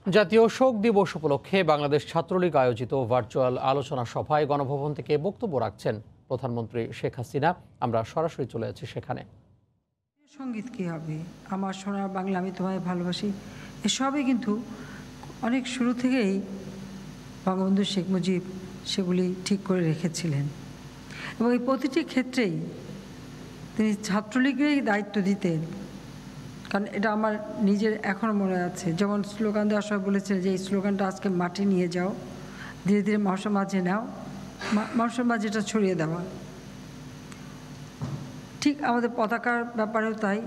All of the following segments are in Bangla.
জাতীয় শোক দিবস উপলক্ষে বাংলাদেশ ছাত্রলীগ আয়োজিত ভার্চুয়াল আলোচনা সভায় গণভবন থেকে বক্তব্য রাখছেন প্রধানমন্ত্রী শেখ হাসিনা। আমরা সরাসরি চলে যাচ্ছি সেখানে। সঙ্গীত কী হবে, আমার সোনার বাংলা, আমি তোমায় ভালোবাসি, এসবই কিন্তু অনেক শুরু থেকেই বঙ্গবন্ধু শেখ মুজিব সেগুলি ঠিক করে রেখেছিলেন এবং এই প্রতিটি ক্ষেত্রেই তিনি ছাত্রলীগেরই দায়িত্ব দিতেন। কারণ এটা আমার নিজের এখনও মনে আছে, যেমন স্লোগান দেওয়ার সময় বলেছিলেন যে এই স্লোগানটা আজকে মাঠে নিয়ে যাও, ধীরে ধীরে মানুষের মাঝে নাও, মানুষের মাঝে এটা ছড়িয়ে দেওয়া। ঠিক আমাদের পতাকার ব্যাপারেও তাই,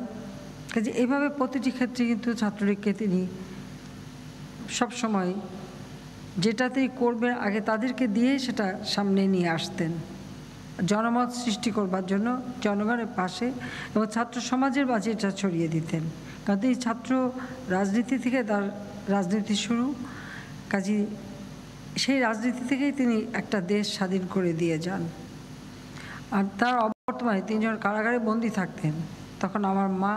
কাজে এইভাবে প্রতিটি ক্ষেত্রে কিন্তু ছাত্রলীগকে তিনি সবসময় যেটা তিনি করবেন আগে তাদেরকে দিয়ে সেটা সামনে নিয়ে আসতেন, জনমত সৃষ্টি করবার জন্য জনগণের পাশে, এবং ছাত্র সমাজের মাঝে এটা ছড়িয়ে দিতেন। কারণ তিনি ছাত্র রাজনীতি থেকে তার রাজনীতি শুরু, কাজে সেই রাজনীতি থেকেই তিনি একটা দেশ স্বাধীন করে দিয়ে যান। আর তার অবর্তমানে তিনি যখন কারাগারে বন্দী থাকতেন, তখন আমার মা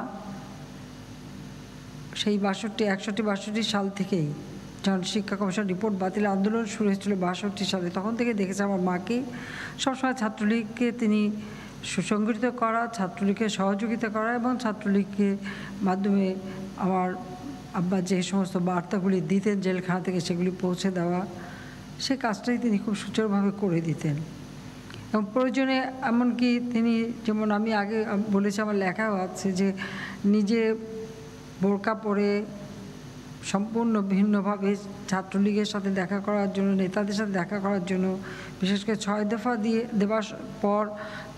সেই 61-62 সাল থেকেই, যখন শিক্ষা কমিশন রিপোর্ট বাতিল আন্দোলন শুরু হয়েছিল 62 সালে, তখন থেকে দেখেছে আমার মাকে সবসময় ছাত্রলীগকে তিনি সুসংগঠিত করা, ছাত্রলীগকে সহযোগিতা করা এবং ছাত্রলীগকে মাধ্যমে আমার আব্বা যে সমস্ত বার্তাগুলি দিতেন জেলখানা থেকে সেগুলি পৌঁছে দেওয়া, সে কাজটাই তিনি খুব সুচারুভাবে করে দিতেন। এবং প্রয়োজনে এমনকি তিনি, যেমন আমি আগে বলেছি, আমার লেখাও আছে যে নিজে বোরকা পরে সম্পূর্ণ ভিন্নভাবে ছাত্রলীগের সাথে দেখা করার জন্য, নেতাদের সাথে দেখা করার জন্য, বিশেষ করে 6 দফা দেওয়ার পর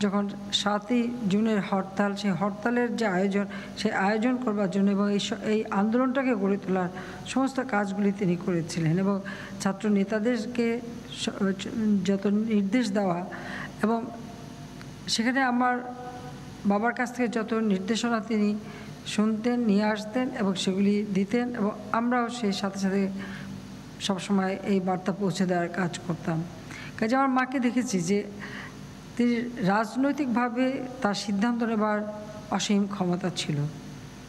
যখন 7ই জুনের হরতাল, সেই হরতালের যে আয়োজন, সেই আয়োজন করবার জন্য এবং এই আন্দোলনটাকে গড়ে তোলার সমস্ত কাজগুলি তিনি করেছিলেন। এবং ছাত্র নেতাদেরকে যত নির্দেশ দেওয়া, এবং সেখানে আমার বাবার কাছ থেকে যত নির্দেশনা তিনি শুনতেন, নিয়ে আসতেন এবং সেগুলি দিতেন, এবং আমরাও সেই সাথে সাথে সবসময় এই বার্তা পৌঁছে দেওয়ার কাজ করতাম। কাজে আমার মাকে দেখেছি যে তিনি রাজনৈতিকভাবে তার সিদ্ধান্ত নেবার অসীম ক্ষমতা ছিল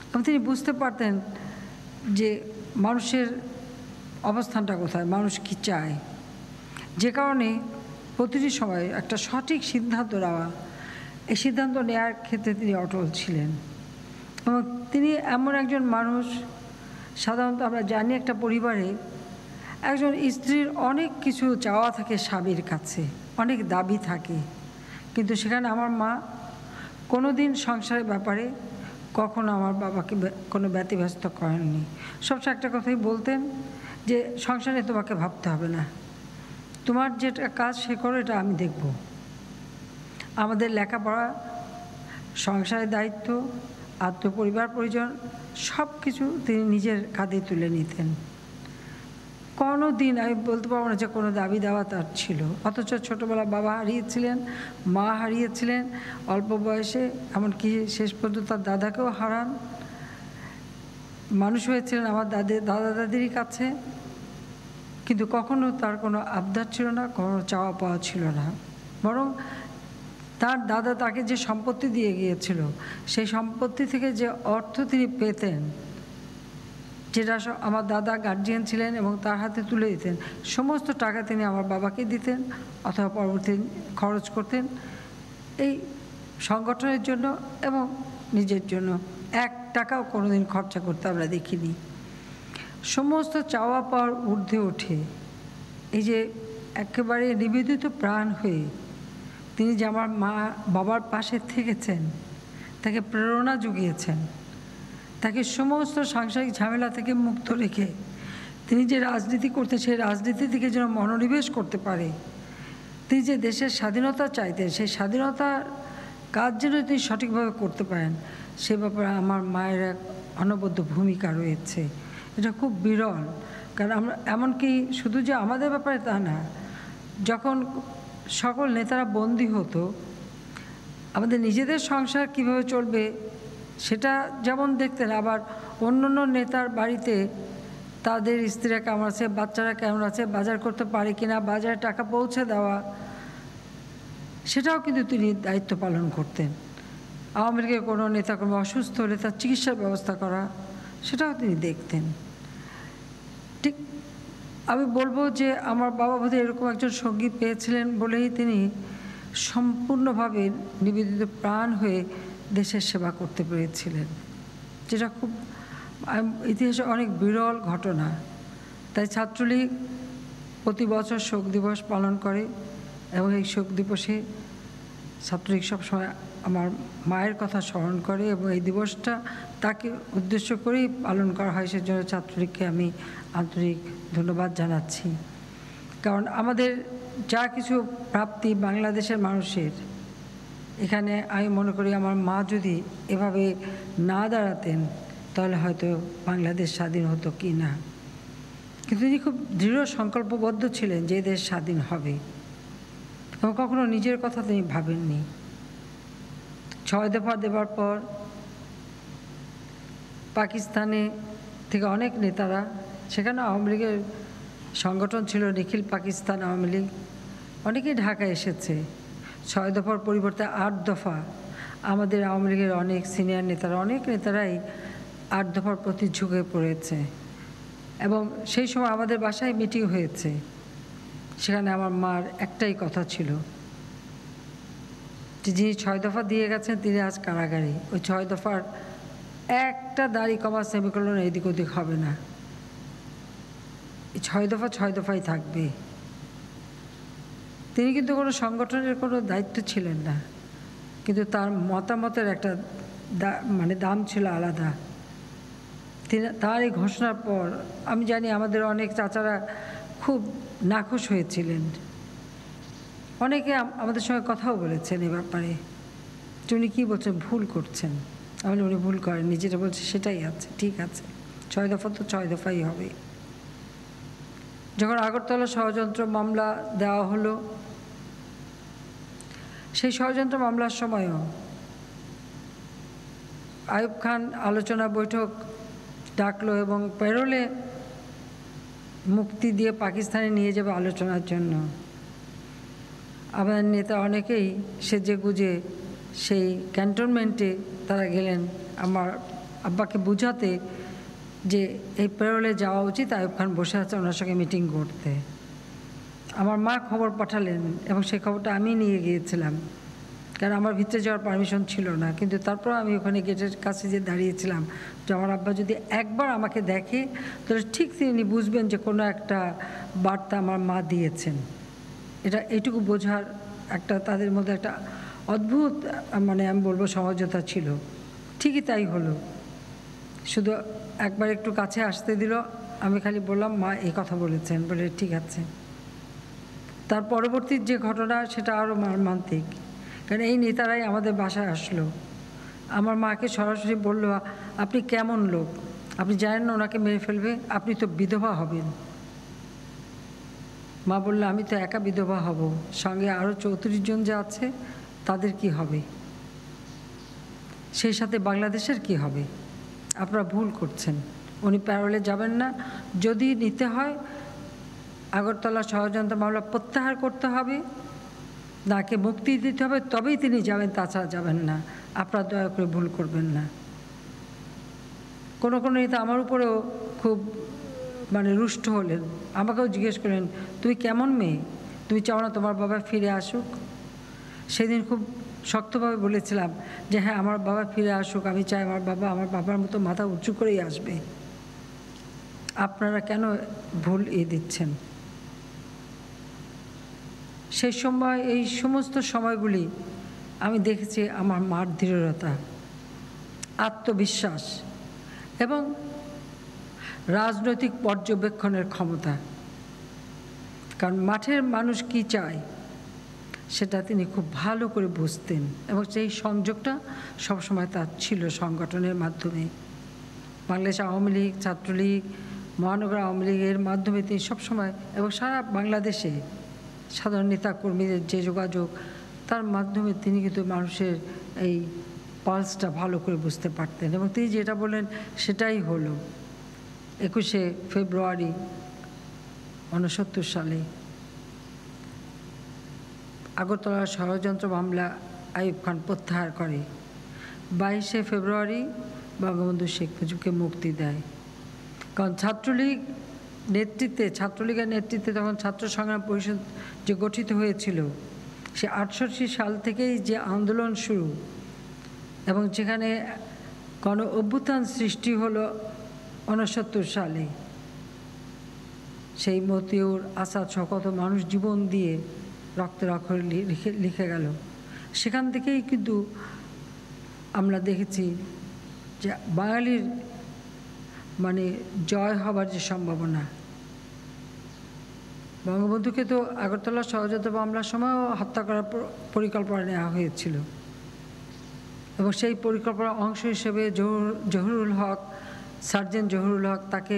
এবং তিনি বুঝতে পারতেন যে মানুষের অবস্থানটা কোথায়, মানুষ কী চায়, যে কারণে প্রতিটি সময় একটা সঠিক সিদ্ধান্ত নেওয়া, এই সিদ্ধান্ত নেওয়ার ক্ষেত্রে তিনি অটল ছিলেন। এবং তিনি এমন একজন মানুষ, সাধারণত আমরা জানি একটা পরিবারে একজন স্ত্রীর অনেক কিছু চাওয়া থাকে, স্বামীর কাছে অনেক দাবি থাকে, কিন্তু সেখানে আমার মা কোনো দিন সংসারের ব্যাপারে কখনো আমার বাবাকে কোনো ব্যতিব্যস্ত করেননি। সবসময় একটা কথাই বলতেন যে সংসারে তোমাকে ভাবতে হবে না, তোমার যেটা কাজ সে করো, এটা আমি দেখব। আমাদের লেখাপড়া, সংসারের দায়িত্ব, পরিবার পরিজন সব কিছু তিনি নিজের কাঁধে তুলে নিতেন। কোনো দিন আমি বলতে পারবো না যে কোনো দাবি দেওয়া তার ছিল। অথচ ছোটোবেলা বাবা হারিয়েছিলেন, মা হারিয়েছিলেন অল্প বয়সে, এমনকি শেষ পর্যন্ত তার দাদাকেও হারান। মানুষ হয়েছিলেন আমার দাদা দাদির কাছে, কিন্তু কখনো তার কোনো আবদার ছিল না, কোনো চাওয়া পাওয়া ছিল না। বরং তার দাদা তাকে যে সম্পত্তি দিয়ে গিয়েছিল, সেই সম্পত্তি থেকে যে অর্থ তিনি পেতেন, যেটা আমার দাদা গার্জিয়ান ছিলেন এবং তার হাতে তুলে দিতেন, সমস্ত টাকা তিনি আমার বাবাকে দিতেন অথবা পরবর্তী খরচ করতেন এই সংগঠনের জন্য এবং নিজের জন্য। 1 টাকাও কোনোদিন খরচা করতে আমরা দেখিনি। সমস্ত চাওয়া পাওয়ার ঊর্ধ্বে ওঠে এই যে একেবারে নিবেদিত প্রাণ হয়ে তিনি যে আমার মা বাবার পাশে থেকেছেন, তাকে প্রেরণা জুগিয়েছেন, তাকে সমস্ত সাংসারিক ঝামেলা থেকে মুক্ত রেখে তিনি যে রাজনীতি করতে, সেই রাজনীতি থেকে যেন মনোনিবেশ করতে পারে, তিনি যে দেশের স্বাধীনতা চাইতেন, সেই স্বাধীনতার কাজ যেন তিনি সঠিকভাবে করতে পারেন, সে ব্যাপারে আমার মায়ের এক অনবদ্য ভূমিকা রয়েছে। এটা খুব বিরল, কারণ আমরা এমনকি শুধু যে আমাদের ব্যাপারে তা না, যখন সকল নেতারা বন্দী হতো, আমাদের নিজেদের সংসার কিভাবে চলবে সেটা যেমন দেখতেন, আবার অন্য অন্য নেতার বাড়িতে তাদের স্ত্রীরা কেমন আছে, বাচ্চারা কেমন আছে, বাজার করতে পারে কিনা, বাজারে টাকা পৌঁছে দেওয়া, সেটাও কিন্তু তিনি দায়িত্ব পালন করতেন। আওয়ামী লীগের কোনো নেতা কোনো অসুস্থ হলে তার চিকিৎসার ব্যবস্থা করা, সেটাও তিনি দেখতেন। ঠিক আমি বলবো যে আমার বাবা বোধহয় এরকম একজন সঙ্গী পেয়েছিলেন বলেই তিনি সম্পূর্ণভাবে নিবেদিত প্রাণ হয়ে দেশের সেবা করতে পেরেছিলেন, যেটা খুব ইতিহাসে অনেক বিরল ঘটনা। তাই ছাত্রলীগ প্রতি বছর শোক দিবস পালন করে এবং এই শোক দিবসে ছাত্রলীগ সবসময় আমার মায়ের কথা স্মরণ করে এবং এই দিবসটা তাকে উদ্দেশ্য করেই পালন করা হয়। সেজন্য ছাত্রলীগকে আমি আন্তরিক ধন্যবাদ জানাচ্ছি। কারণ আমাদের যা কিছু প্রাপ্তি বাংলাদেশের মানুষের, এখানে আমি মনে করি আমার মা যদি এভাবে না দাঁড়াতেন তাহলে হয়তো বাংলাদেশ স্বাধীন হতো কি না। কিন্তু তিনি খুব দৃঢ় সংকল্পবদ্ধ ছিলেন যে দেশ স্বাধীন হবে এবং কখনো নিজের কথা তিনি ভাবেননি। 6 দফা দেবার পর পাকিস্তানে থেকে অনেক নেতারা, সেখানে আওয়ামী লীগের সংগঠন ছিল নিখিল পাকিস্তান আওয়ামী লীগ, অনেকেই ঢাকায় এসেছে। 6 দফার পরিবর্তে 8 দফা, আমাদের আওয়ামী লীগের অনেক সিনিয়র নেতারা, অনেক নেতারাই 8 দফার প্রতি ঝুঁকে পড়েছে এবং সেই সময় আমাদের বাসায় মিটিং হয়েছে। সেখানে আমার মার একটাই কথা ছিল যে যিনি 6 দফা দিয়ে গেছেন তিনি আজ কারাগারে। ওই 6 দফার একটা দাড়ি কমা সেমিকোলন এদিক ওদিক হবে না, এই 6 দফা 6 দফাই থাকবে। তিনি কিন্তু কোনো সংগঠনের কোনো দায়িত্ব ছিলেন না, কিন্তু তার মতামতের একটা দাম ছিল আলাদা। তার এই ঘোষণার পর আমি জানি আমাদের অনেক চাচারা খুব নাখুশ হয়েছিলেন, অনেকে আমাদের সঙ্গে কথাও বলেছেন এ ব্যাপারে যে উনি কী বলছেন, ভুল করছেন। আমি উনি ভুল করেননি, যেটা বলছে সেটাই আছে, ঠিক আছে, 6 দফা তো 6 দফাই হবে। যখন আগরতলা ষড়যন্ত্র মামলা দেওয়া হলো, সেই ষড়যন্ত্র মামলার সময়ও আইয়ুব খান আলোচনা বৈঠক ডাকলো এবং প্যারোলে মুক্তি দিয়ে পাকিস্তানে নিয়ে যাবে আলোচনার জন্য। আমাদের নেতা অনেকেই সেজে গুজে সেই ক্যান্টনমেন্টে তারা গেলেন আমার আব্বাকে বুঝাতে যে এই প্যারোলে যাওয়া উচিত, আইয়ুব খান বসে আছে ওনার সঙ্গে মিটিং করতে। আমার মা খবর পাঠালেন এবং সেই খবরটা আমি নিয়ে গিয়েছিলাম, কারণ আমার ভিতরে যাওয়ার পারমিশন ছিল না। কিন্তু তারপর আমি ওখানে গেটের কাছে যে দাঁড়িয়েছিলাম যে আমার আব্বা যদি একবার আমাকে দেখে তাহলে ঠিক তিনি বুঝবেন যে কোনো একটা বার্তা আমার মা দিয়েছেন। এইটুকু বোঝার একটা তাদের মধ্যে একটা অদ্ভুত আমি বলবো সমঝোতা ছিল। ঠিকই তাই হলো, শুধু একবার একটু কাছে আসতে দিল, আমি খালি বললাম মা এই কথা বলেছেন, বলে ঠিক আছে। তার পরবর্তী যে ঘটনা সেটা আরও মর্মান্তিক, কারণ এই নেতারাই আমাদের বাসায় আসলো। আমার মাকে সরাসরি বলল, আপনি কেমন লোক, আপনি জানেন না ওনাকে মেরে ফেলবে, আপনি তো বিধবা হবেন। মা বলল, আমি তো একা বিধবা হব, সঙ্গে আরও 34 জন যে আছে তাদের কি হবে, সেই সাথে বাংলাদেশের কি হবে? আপনারা ভুল করছেন, উনি প্যারোলে যাবেন না। যদি নিতে হয় আগরতলা ষড়যন্ত্র মামলা প্রত্যাহার করতে হবে, তাকে মুক্তি দিতে হবে, তবেই তিনি যাবেন, তাছাড়া যাবেন না। আপনারা দয়া করে ভুল করবেন না। কোনো কোনো নেতা আমার উপরেও খুব রুষ্ট হলেন, আমাকেও জিজ্ঞেস করলেন, তুমি কেমন মেয়ে, তুমি চাও না তোমার বাবা ফিরে আসুক? সেদিন খুব শক্তভাবে বলেছিলাম যে হ্যাঁ, আমার বাবা ফিরে আসুক, আমি চাই আমার বাবা আমার বাবার মতো মাথা উঁচু করেই আসবে। আপনারা কেন ভুল দিচ্ছেন? সেই সময় এই সমস্ত সময়গুলি আমি দেখেছি আমার মার দৃঢ়তা, আত্মবিশ্বাস এবং রাজনৈতিক পর্যবেক্ষণের ক্ষমতা। কারণ মাঠের মানুষ কি চায় সেটা তিনি খুব ভালো করে বুঝতেন এবং সেই সংযোগটা সবসময় তার ছিল সংগঠনের মাধ্যমে। বাংলাদেশ আওয়ামী লীগ, ছাত্রলীগ, মহানগর আওয়ামী লীগের মাধ্যমে তিনি সবসময় এবং সারা বাংলাদেশে সাধারণ নেতা কর্মীদের যে যোগাযোগ, তার মাধ্যমে তিনি কিন্তু মানুষের এই পালসটা ভালো করে বুঝতে পারতেন এবং তিনি যেটা বললেন সেটাই হলো। 21শে ফেব্রুয়ারি 1969 সালে আগরতলা ষড়যন্ত্র মামলা আইয়ুব খান প্রত্যাহার করে। 22শে ফেব্রুয়ারি বঙ্গবন্ধু শেখ মুজিবকে মুক্তি দেয়। কারণ ছাত্রলীগ নেতৃত্বে, ছাত্রলীগের নেতৃত্বে তখন ছাত্র সংগ্রাম পরিষদ যে গঠিত হয়েছিল, সে 68 সাল থেকেই যে আন্দোলন শুরু এবং যেখানে গণ অভ্যুত্থান সৃষ্টি হলো 69 সালে, সেই মতিউর আসাদ সহ কত মানুষ জীবন দিয়ে রক্তের অক্ষরে লিখে গেল। সেখান থেকেই কিন্তু আমরা দেখেছি যে বাঙালির মানে জয় হবার যে সম্ভাবনা। বঙ্গবন্ধুকে তো আগরতলা ষড়যন্ত্র মামলার সময়ও হত্যা করার পরিকল্পনা নেওয়া হয়েছিল এবং সেই পরিকল্পনার অংশ হিসেবে জহুরুল হক, সার্জেন্ট জহুরুল হক, তাকে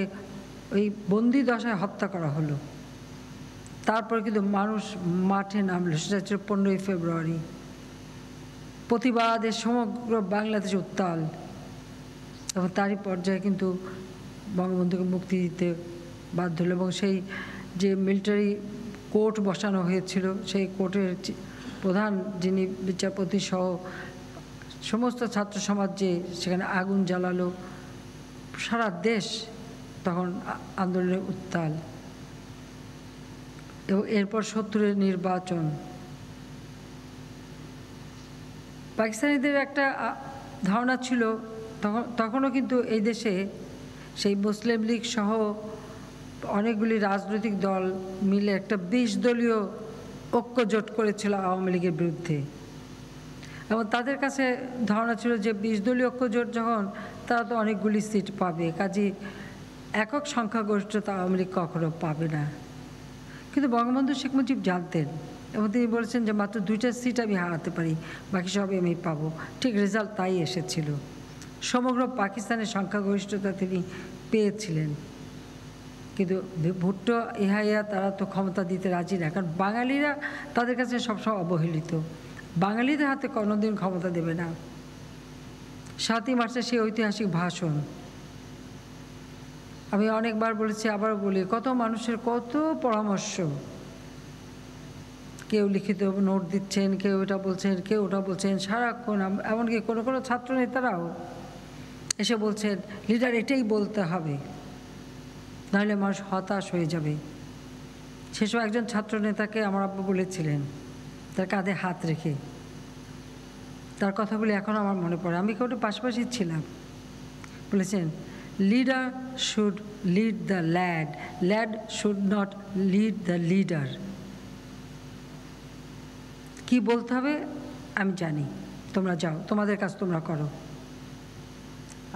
ওই বন্দি দশায় হত্যা করা হলো। তারপর কিন্তু মানুষ মাঠে নামলো, সেটা ছিল 15ই ফেব্রুয়ারি। প্রতিবাদের সমগ্র বাংলাদেশ উত্তাল এবং তারই পর্যায়ে কিন্তু বঙ্গবন্ধুকে মুক্তি দিতে বাধ্য হলো এবং সেই যে মিলিটারি কোর্ট বসানো হয়েছিল, সেই কোর্টের প্রধান যিনি বিচারপতি সহ সমস্ত ছাত্র সমাজ যে সেখানে আগুন জ্বালালো, সারা দেশ তখন আন্দোলনে উত্তাল। এবং এরপর 70-এর নির্বাচন। পাকিস্তানিদের একটা ধারণা ছিল তখনও কিন্তু এই দেশে সেই মুসলিম লীগ সহ অনেকগুলি রাজনৈতিক দল মিলে একটা 20 দলীয় ঐক্য জোট করেছিল আওয়ামী লীগের বিরুদ্ধে এবং তাদের কাছে ধারণা ছিল যে 20 দলীয় ঐক্য জোট যখন, তারা তো অনেকগুলি সিট পাবে, কাজে একক সংখ্যাগরিষ্ঠতা আওয়ামী লীগ কখনো পাবে না। কিন্তু বঙ্গবন্ধু শেখ মুজিব জানতেন এবং তিনি বলেছেন যে মাত্র 2টা সিট আমি হারাতে পারি, বাকি সব আমি পাবো। ঠিক রেজাল্ট তাই এসেছিল। সমগ্র পাকিস্তানের সংখ্যাগরিষ্ঠতা তিনি পেয়েছিলেন, কিন্তু ভুট্টো ইহাইয়া তারা তো ক্ষমতা দিতে রাজি না, কারণ বাঙালিরা তাদের কাছে সবসময় অবহেলিত। বাঙালিদের হাতে কোনোদিন ক্ষমতা দেবে না। 7ই মার্চের সেই ঐতিহাসিক ভাষণ আমি অনেকবার বলেছি, আবার বলি, কত মানুষের কত পরামর্শ, কেউ লিখিত নোট দিচ্ছেন, কেউ এটা বলছেন, কেউ ওটা বলছেন, সারাক্ষণ। এমনকি কোনো কোনো ছাত্র নেতারাও এসে বলছেন, লিডার এটাই বলতে হবে, নাহলে মানুষ হতাশ হয়ে যাবে। সেসব একজন ছাত্র নেতাকে আমার আব্বু বলেছিলেন, তার কাঁধে হাত রেখে, তার কথাগুলি এখন আমার মনে পড়ে। আমি কেউ পাশাপাশি ছিলাম। বলেছেন, leader should lead the lad, lad should not lead the leader. কি বলতে হবে আমি জানি, তোমরা যাও, তোমাদের কাজ তোমরা করো।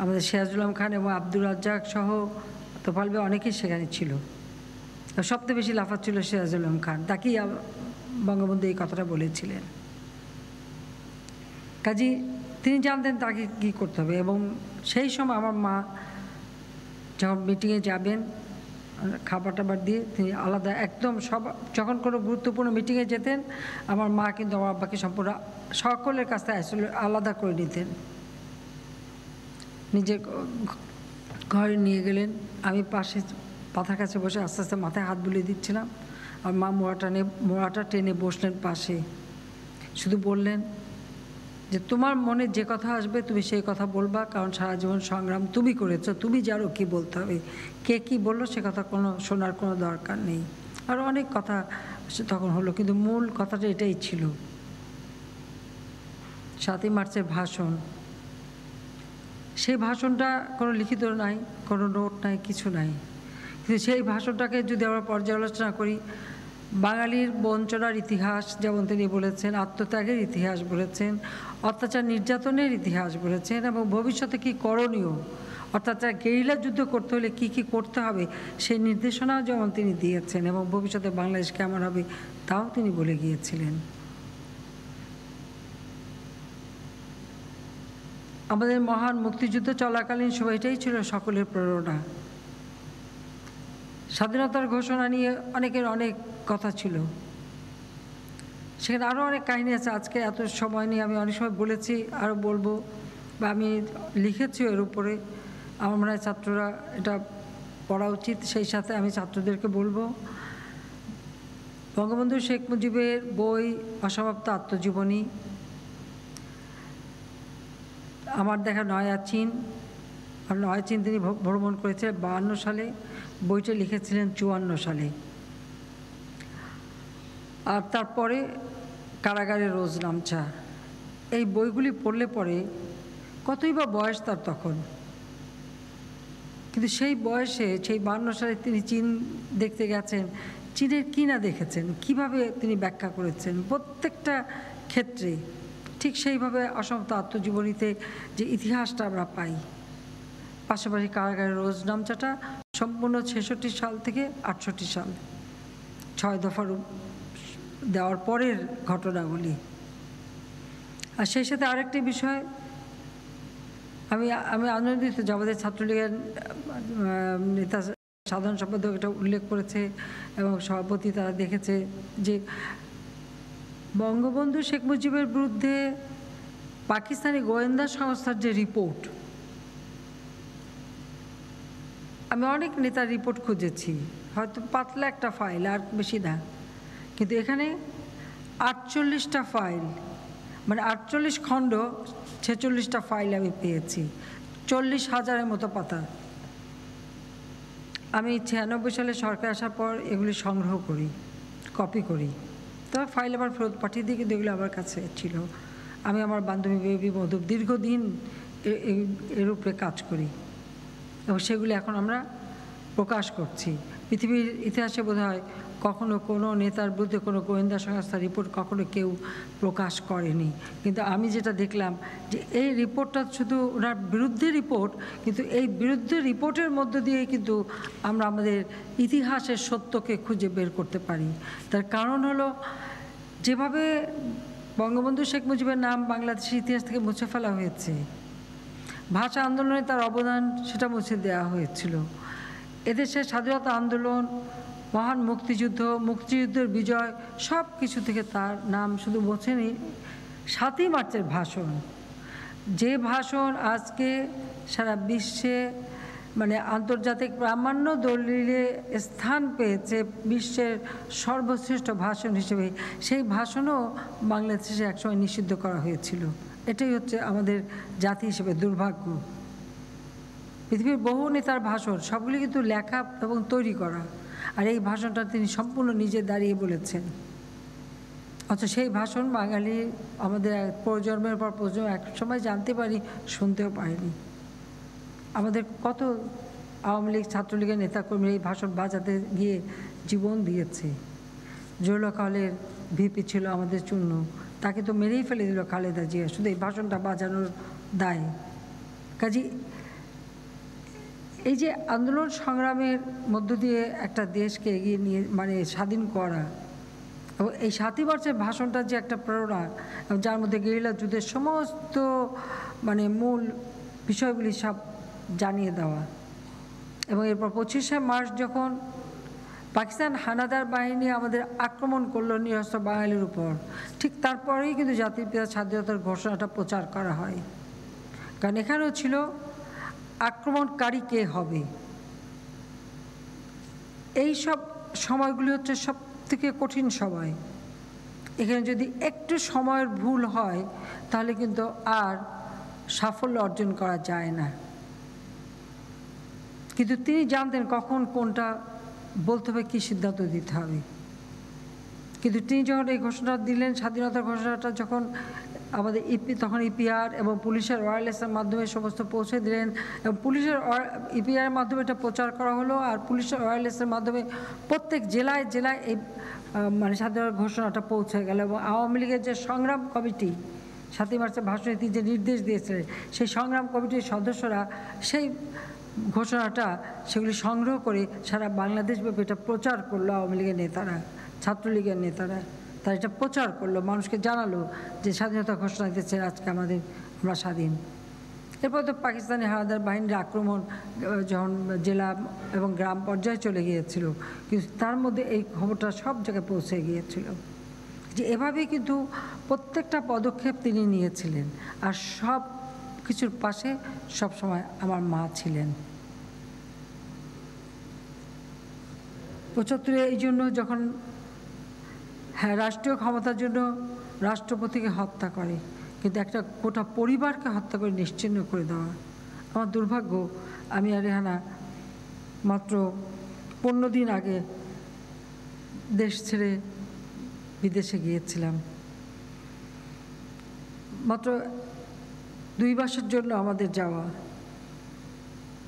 আমাদের সিরাজুল আলম খান এবং আব্দুর রাজ্জাক সহ তোফাল ভাই অনেকেই সেখানে ছিল। সবচেয়ে বেশি লাফাচ্ছিল সিরাজুল আলম খান, তাকেই বঙ্গবন্ধু এই কথাটা বলেছিলেন। কাজী তিনি জানতেন তাকে কী করতে হবে। এবং সেই সময় আমার মা যখন মিটিংয়ে যাবেন, খাবার টাবার দিয়ে তিনি আলাদা একদম সব, যখন কোনো গুরুত্বপূর্ণ মিটিংয়ে যেতেন, আমার মা কিন্তু আমার আব্বাকে সম্পূর্ণ সকলের কাছ থেকে আলাদা করে নিতেন। নিজের ঘরে নিয়ে গেলেন, আমি পাশে পাথার কাছে বসে আস্তে আস্তে মাথায় হাত বুলিয়ে দিচ্ছিলাম, আর মা মোড়াটা টেনে বসলেন পাশে। শুধু বললেন যে তোমার মনে যে কথা আসবে তুমি সেই কথা বলবা, কারণ সারা জীবন সংগ্রাম তুমি করেছো, তুমি জানো কি বলতে হবে। কে কি বললো সে কথা কোনো শোনার কোনো দরকার নেই। আর অনেক কথা তখন হলো, কিন্তু মূল কথাটা এটাই ছিল। 7ই মার্চের ভাষণ, সেই ভাষণটা কোনো লিখিত নাই, কোনো নোট নাই, কিছু নাই। কিন্তু সেই ভাষণটাকে যদি আমরা পর্যালোচনা করি, বাঙালির বঞ্চনার ইতিহাস যেমন তিনি বলেছেন, আত্মত্যাগের ইতিহাস বলেছেন, অত্যাচার নির্যাতনের ইতিহাস বলেছেন, এবং ভবিষ্যতে কি করণীয়, অর্থাৎ গেরিলা যুদ্ধ করতে হলে কি কি করতে হবে সেই নির্দেশনাও যেমন তিনি দিয়েছেন, এবং ভবিষ্যতে বাংলাদেশ কেমন হবে তাও তিনি বলে গিয়েছিলেন। আমাদের মহান মুক্তিযুদ্ধ চলাকালীন সময়টাই ছিল সকলের প্রেরণা। স্বাধীনতার ঘোষণা নিয়ে অনেকের অনেক কথা ছিল, সেখানে আরও অনেক কাহিনী আছে। আজকে এত সময় নিয়ে আমি অনেক সময় বলেছি, আরও বলবো, বা আমি লিখেছিও এর উপরে। আমার মনে হয় ছাত্ররা এটা পড়া উচিত। সেই সাথে আমি ছাত্রদেরকে বলবো, বঙ্গবন্ধু শেখ মুজিবের বই অসমাপ্ত আত্মজীবনী, আমার দেখা নয়া চীন, আর নয়া চীন তিনি ভ্রমণ করেছিলেন 52 সালে। বইটা লিখেছিলেন 54 সালে। আর তারপরে কারাগারে রোজ নামচা, এই বইগুলি পড়লে পরে কতই বা বয়স তার তখন, কিন্তু সেই বয়সে সেই 52 সালে তিনি চীন দেখতে গেছেন, চীনের কী না দেখেছেন, কিভাবে তিনি ব্যাখ্যা করেছেন প্রত্যেকটা ক্ষেত্রে, ঠিক সেইভাবে অসমাপ্ত আত্মজীবনীতে যে ইতিহাসটা আমরা পাই। পাশাপাশি কারাগারে রোজ নামচাটা সম্পূর্ণ 66 সাল থেকে 68 সাল, 6 দফার দেওয়ার পরের ঘটনাগুলি। আর সেই সাথে আরেকটি বিষয় আমি আনন্দিত যে আমাদের ছাত্রলীগের নেতা সাধারণ সম্পাদক এটা উল্লেখ করেছে এবং সভাপতি তারা দেখেছে যে বঙ্গবন্ধু শেখ মুজিবের বিরুদ্ধে পাকিস্তানি গোয়েন্দা সংস্থার যে রিপোর্ট, আমি অনেক নেতার রিপোর্ট খুঁজেছি, হয়তো পাতলা একটা ফাইল আর বেশি না, কিন্তু এখানে 48টা ফাইল, মানে 48 খণ্ড 46টা ফাইল আমি পেয়েছি, 40,000-এর মতো পাতা। আমি 96 সালে সরকার আসার পর এগুলি সংগ্রহ করি, কপি করি, তবে ফাইল আবার ফেরত পাঠিয়ে দিই, কিন্তু এগুলো আমার কাছে ছিল। আমি আমার বান্ধবী বেবি মধু দীর্ঘদিন এর উপরে কাজ করি এবং সেগুলি এখন আমরা প্রকাশ করছি। পৃথিবীর ইতিহাসে বোধহয় কখনো কোনো নেতার বিরুদ্ধে কোনো গোয়েন্দা সংস্থার রিপোর্ট কখনো কেউ প্রকাশ করেনি, কিন্তু আমি যেটা দেখলাম যে এই রিপোর্টটা শুধু ওনার বিরুদ্ধে রিপোর্ট, কিন্তু এই বিরুদ্ধে রিপোর্টের মধ্য দিয়ে কিন্তু আমরা আমাদের ইতিহাসের সত্যকে খুঁজে বের করতে পারি। তার কারণ হলো যেভাবে বঙ্গবন্ধু শেখ মুজিবের নাম বাংলাদেশের ইতিহাস থেকে মুছে ফেলা হয়েছে, ভাষা আন্দোলনে তার অবদান সেটা মুছে দেওয়া হয়েছিল, এদেশের স্বাধীনতা আন্দোলন, মহান মুক্তিযুদ্ধ, মুক্তিযুদ্ধের বিজয়, সব কিছু থেকে তার নাম শুধু মোছেনি। 7ই মার্চের ভাষণ, যে ভাষণ আজকে সারা বিশ্বে মানে আন্তর্জাতিক প্রামাণ্য দলিলে স্থান পেয়েছে বিশ্বের সর্বশ্রেষ্ঠ ভাষণ হিসেবে, সেই ভাষণও বাংলাদেশে একসময় নিষিদ্ধ করা হয়েছিল। এটাই হচ্ছে আমাদের জাতি হিসেবে দুর্ভাগ্য। পৃথিবীর বহু নেতার ভাষণ সবগুলি কিন্তু লেখা এবং তৈরি করা, আর এই ভাষণটা তিনি সম্পূর্ণ নিজে দাঁড়িয়ে বলেছেন। অথচ সেই ভাষণ বাঙালি আমাদের প্রজন্মের পর প্রজন্ম এক সময় জানতে পারি, শুনতেও পারিনি। আমাদের কত আওয়ামী লীগ ছাত্রলীগের নেতাকর্মী এই ভাষণ বাজাতে গিয়ে জীবন দিয়েছে। জয়ললিতা হলের ভিপি ছিল আমাদের চূর্ণ, তাকে তো মেরেই ফেলে দিল খালেদা জিয়া শুধু এই ভাষণটা বাজানোর দায়। কাজে এই যে আন্দোলন সংগ্রামের মধ্য দিয়ে একটা দেশকে এগিয়ে নিয়ে মানে স্বাধীন করা, এবং এই 7ই মার্চের ভাষণটা যে একটা প্রেরণা, যার মধ্যে গেরিলা যুদ্ধের সমস্ত মানে মূল বিষয়গুলি সব জানিয়ে দেওয়া, এবং এরপর 25শে মার্চ যখন পাকিস্তান হানাদার বাহিনী আমাদের আক্রমণ করলো নিরস্ত্র বাঙালির উপর, ঠিক তারপরেই কিন্তু জাতির পিতা স্বাধীনতার ঘোষণাটা প্রচার করা হয়। কারণ এখানেও ছিল আক্রমণকারী কে হবে। এই সব সময়গুলি হচ্ছে সব থেকে কঠিন সময়। এখানে যদি একটু সময়ের ভুল হয় তাহলে কিন্তু আর সাফল্য অর্জন করা যায় না। কিন্তু তিনি জানতেন কখন কোনটা বলতে হবে, কী সিদ্ধান্ত দিতে হবে। কিন্তু তিনি যখন এই ঘোষণা দিলেন, স্বাধীনতার ঘোষণাটা যখন আমাদের তখন ইপিআর এবং পুলিশের ওয়্যারলেসের মাধ্যমে সমস্ত পৌঁছে দিলেন, এবং পুলিশের ইপিআরের মাধ্যমে এটা প্রচার করা হলো, আর পুলিশের ওয়্যারলেসের মাধ্যমে প্রত্যেক জেলায় জেলায় এই মানে স্বাধীনতার ঘোষণাটা পৌঁছে গেল। এবং আওয়ামী লীগের যে সংগ্রাম কমিটি 7ই মার্চের ভাষণে তিনি যে নির্দেশ দিয়েছিলেন, সেই সংগ্রাম কমিটির সদস্যরা সেই ঘোষণাটা সেগুলি সংগ্রহ করে সারা বাংলাদেশব্যাপী এটা প্রচার করলো। আওয়ামী লীগের নেতারা, ছাত্রলীগের নেতারা তারা এটা প্রচার করলো, মানুষকে জানালো যে স্বাধীনতা ঘোষণা দিয়েছে, আজকে আমরা স্বাধীন। এরপর তো পাকিস্তানি হানাদার বাহিনীর আক্রমণ যখন জেলা এবং গ্রাম পর্যায়ে চলে গিয়েছিল, কিন্তু তার মধ্যে এই খবরটা সব জায়গায় পৌঁছে গিয়েছিল। যে এভাবেই কিন্তু প্রত্যেকটা পদক্ষেপ তিনি নিয়েছিলেন, আর সব কিছুর পাশে সবসময় আমার মা ছিলেন। 75-এ এই জন্য যখন রাষ্ট্রীয় ক্ষমতার জন্য রাষ্ট্রপতিকে হত্যা করে, কিন্তু একটা গোটা পরিবারকে হত্যা করে নিশ্চিহ্ন করে দেওয়া। আমার দুর্ভাগ্য, আমি আর রেহানা মাত্র 15 দিন আগে দেশ ছেড়ে বিদেশে গিয়েছিলাম। মাত্র 2 মাসের জন্য আমাদের যাওয়া।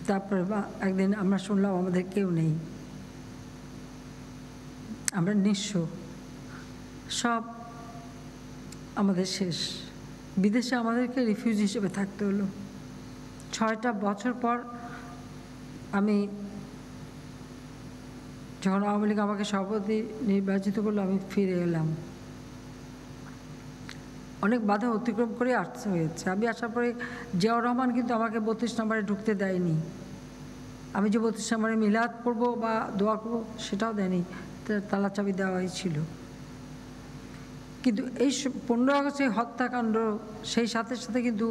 তারপরে একদিন আমরা শুনলাম আমাদের কেউ নেই, আমরা নিঃস্ব, সব আমাদের শেষ। বিদেশে আমাদেরকে রিফিউজি হিসেবে থাকতে হলো। 6টা বছর পর আমি যখন আওয়ামী লীগ আমাকে সভাপতি নির্বাচিত করলো, আমি ফিরে এলাম। অনেক বাধা অতিক্রম করে আসতে হয়েছে। আমি আসার পরে জিয়াউর রহমান কিন্তু আমাকে 32 নম্বরে ঢুকতে দেয়নি। আমি যে 32 নম্বরে মিলাদ পড়বো বা দোয়া করবো সেটাও দেয়নি, তালা চাবি দেওয়াই ছিল। কিন্তু এই 15 আগস্টের হত্যাকাণ্ড, সেই সাথে সাথে কিন্তু